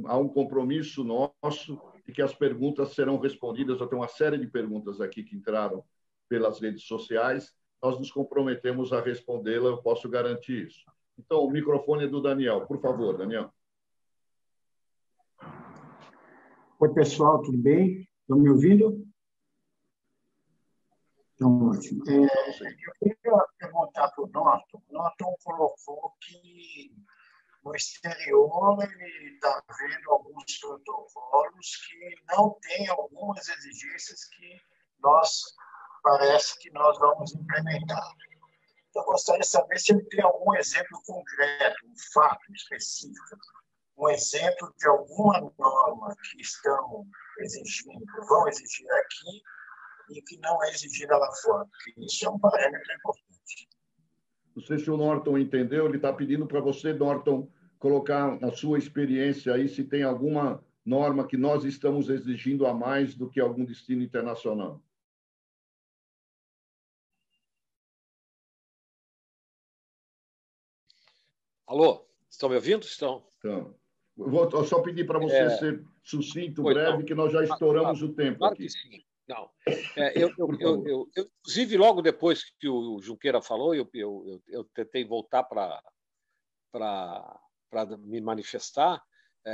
há um compromisso nosso de que as perguntas serão respondidas. Eu tenho uma série de perguntas aqui que entraram pelas redes sociais. Nós nos comprometemos a respondê-la, eu posso garantir isso. Então, o microfone é do Daniel. Por favor, Daniel. Oi, pessoal, tudo bem? Estão me ouvindo? Então, ótimo. Eu queria perguntar para o Norton. O Norton colocou que no exterior ele está vendo alguns protocolos que não têm algumas exigências que parece que nós vamos implementar. Então, eu gostaria de saber se ele tem algum exemplo concreto, um fato específico, um exemplo de alguma norma que estão exigindo, vão exigir aqui e que não é exigida lá fora, porque isso é um parâmetro importante. Não sei se o Norton entendeu, ele está pedindo para você, Norton, colocar a sua experiência aí, se tem alguma norma que nós estamos exigindo a mais do que algum destino internacional. Alô, estão me ouvindo? Estão. Então, vou só pedir para você ser sucinto, breve, que nós já estouramos o tempo claro aqui. Que sim. Não. Eu, inclusive, logo depois que o Junqueira falou, eu tentei voltar para me manifestar.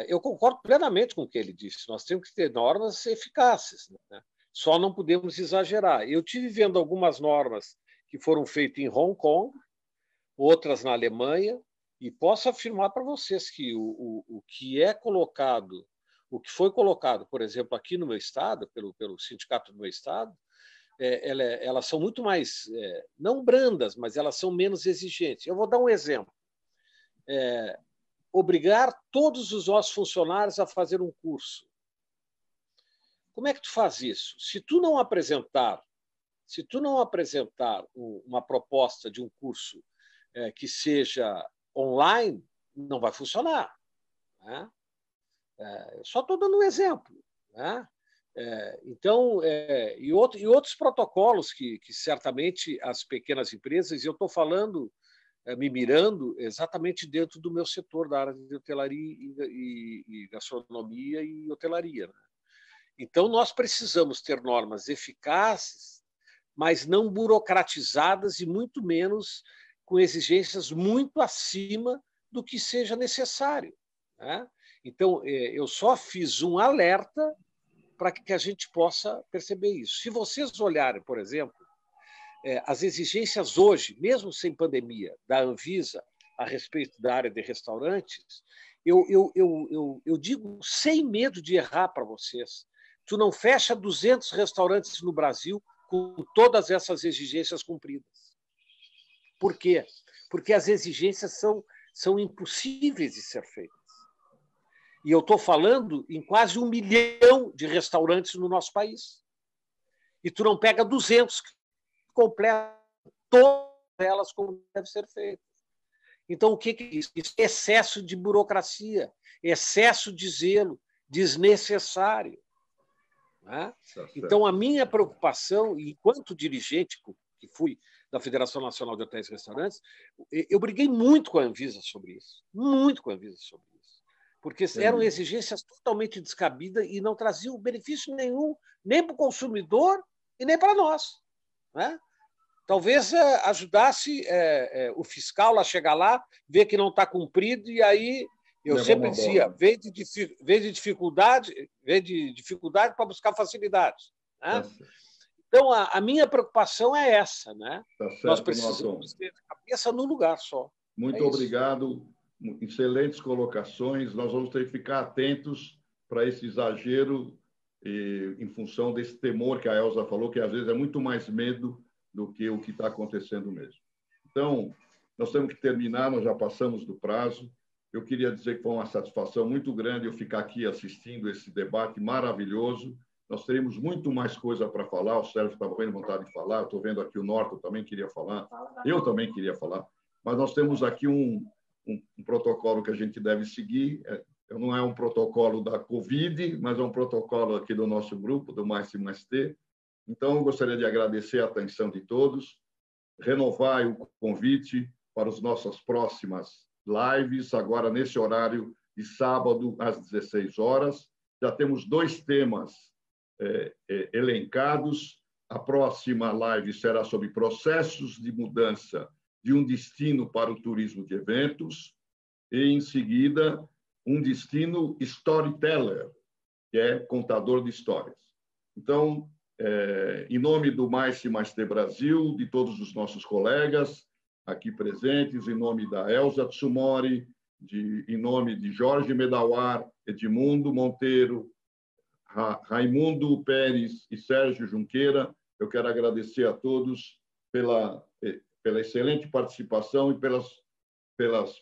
Eu concordo plenamente com o que ele disse. Nós temos que ter normas eficazes, né? Só não podemos exagerar. Eu tive vendo algumas normas que foram feitas em Hong Kong, outras na Alemanha, e posso afirmar para vocês que o que é colocado, o que foi colocado, por exemplo, aqui no meu estado, pelo sindicato do meu estado, elas são muito mais, não brandas, mas elas são menos exigentes. Eu vou dar um exemplo. Obrigar todos os nossos funcionários a fazer um curso. Como é que tu faz isso? Se tu não apresentar, Se tu não apresentar uma proposta de um curso que seja online, não vai funcionar. Né? Só estou dando um exemplo. Né? Então, e outros protocolos que certamente as pequenas empresas, e eu estou falando, me mirando exatamente dentro do meu setor, da área de hotelaria e gastronomia e hotelaria. Né? Então, nós precisamos ter normas eficazes, mas não burocratizadas e muito menos com exigências muito acima do que seja necessário. Né? Então, eu só fiz um alerta para que a gente possa perceber isso. Se vocês olharem, por exemplo, as exigências hoje, mesmo sem pandemia, da Anvisa a respeito da área de restaurantes, eu digo sem medo de errar para vocês, tu não fecha 200 restaurantes no Brasil com todas essas exigências cumpridas. Por quê? Porque as exigências são impossíveis de ser feitas. E eu estou falando em quase 1 milhão de restaurantes no nosso país. E tu não pega 200 que completam todas elas como deve ser feito. Então, o que é isso? Isso é excesso de burocracia, excesso de zelo, desnecessário. Né? Então, a minha preocupação, enquanto dirigente que fui da Federação Nacional de Hotéis e Restaurantes, eu briguei muito com a Anvisa sobre isso, muito com a Anvisa sobre isso, porque eram exigências totalmente descabidas e não traziam benefício nenhum, nem para o consumidor e nem para nós. Né? Talvez ajudasse o fiscal a chegar lá, ver que não está cumprido, e aí eu sempre dizia, vem de dificuldade para buscar facilidade. Né? Então, a minha preocupação é essa. Né? Nós precisamos ter a cabeça no lugar só. Muito obrigado. Excelentes colocações. Nós vamos ter que ficar atentos para esse exagero em função desse temor que a Elza falou, que às vezes é muito mais medo do que o que está acontecendo mesmo. Então, nós temos que terminar, nós já passamos do prazo. Eu queria dizer que foi uma satisfação muito grande eu ficar aqui assistindo esse debate maravilhoso. Nós teremos muito mais coisa para falar. O Sérgio estava com vontade de falar. Estou vendo aqui o Norton também queria falar. Eu também queria falar. Mas nós temos aqui um protocolo que a gente deve seguir. Não é um protocolo da Covid, mas é um protocolo aqui do nosso grupo, do Mais+T. Então, eu gostaria de agradecer a atenção de todos, renovar o convite para as nossas próximas lives, agora nesse horário de sábado, às 16 horas. Já temos 2 temas elencados. A próxima live será sobre processos de mudança de um destino para o turismo de eventos e, em seguida, um destino storyteller, que é contador de histórias. Então, em nome do Mais+T Brasil, de todos os nossos colegas aqui presentes, em nome da Elza Tsumori, em nome de Jorge Medawar, Edmundo Monteiro, Raimundo Pérez e Sérgio Junqueira, eu quero agradecer a todos pela excelente participação e pelas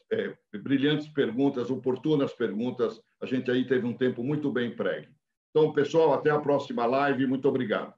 brilhantes perguntas, oportunas perguntas. A gente aí teve um tempo muito bem empregue. Então, pessoal, até a próxima live. Muito obrigado.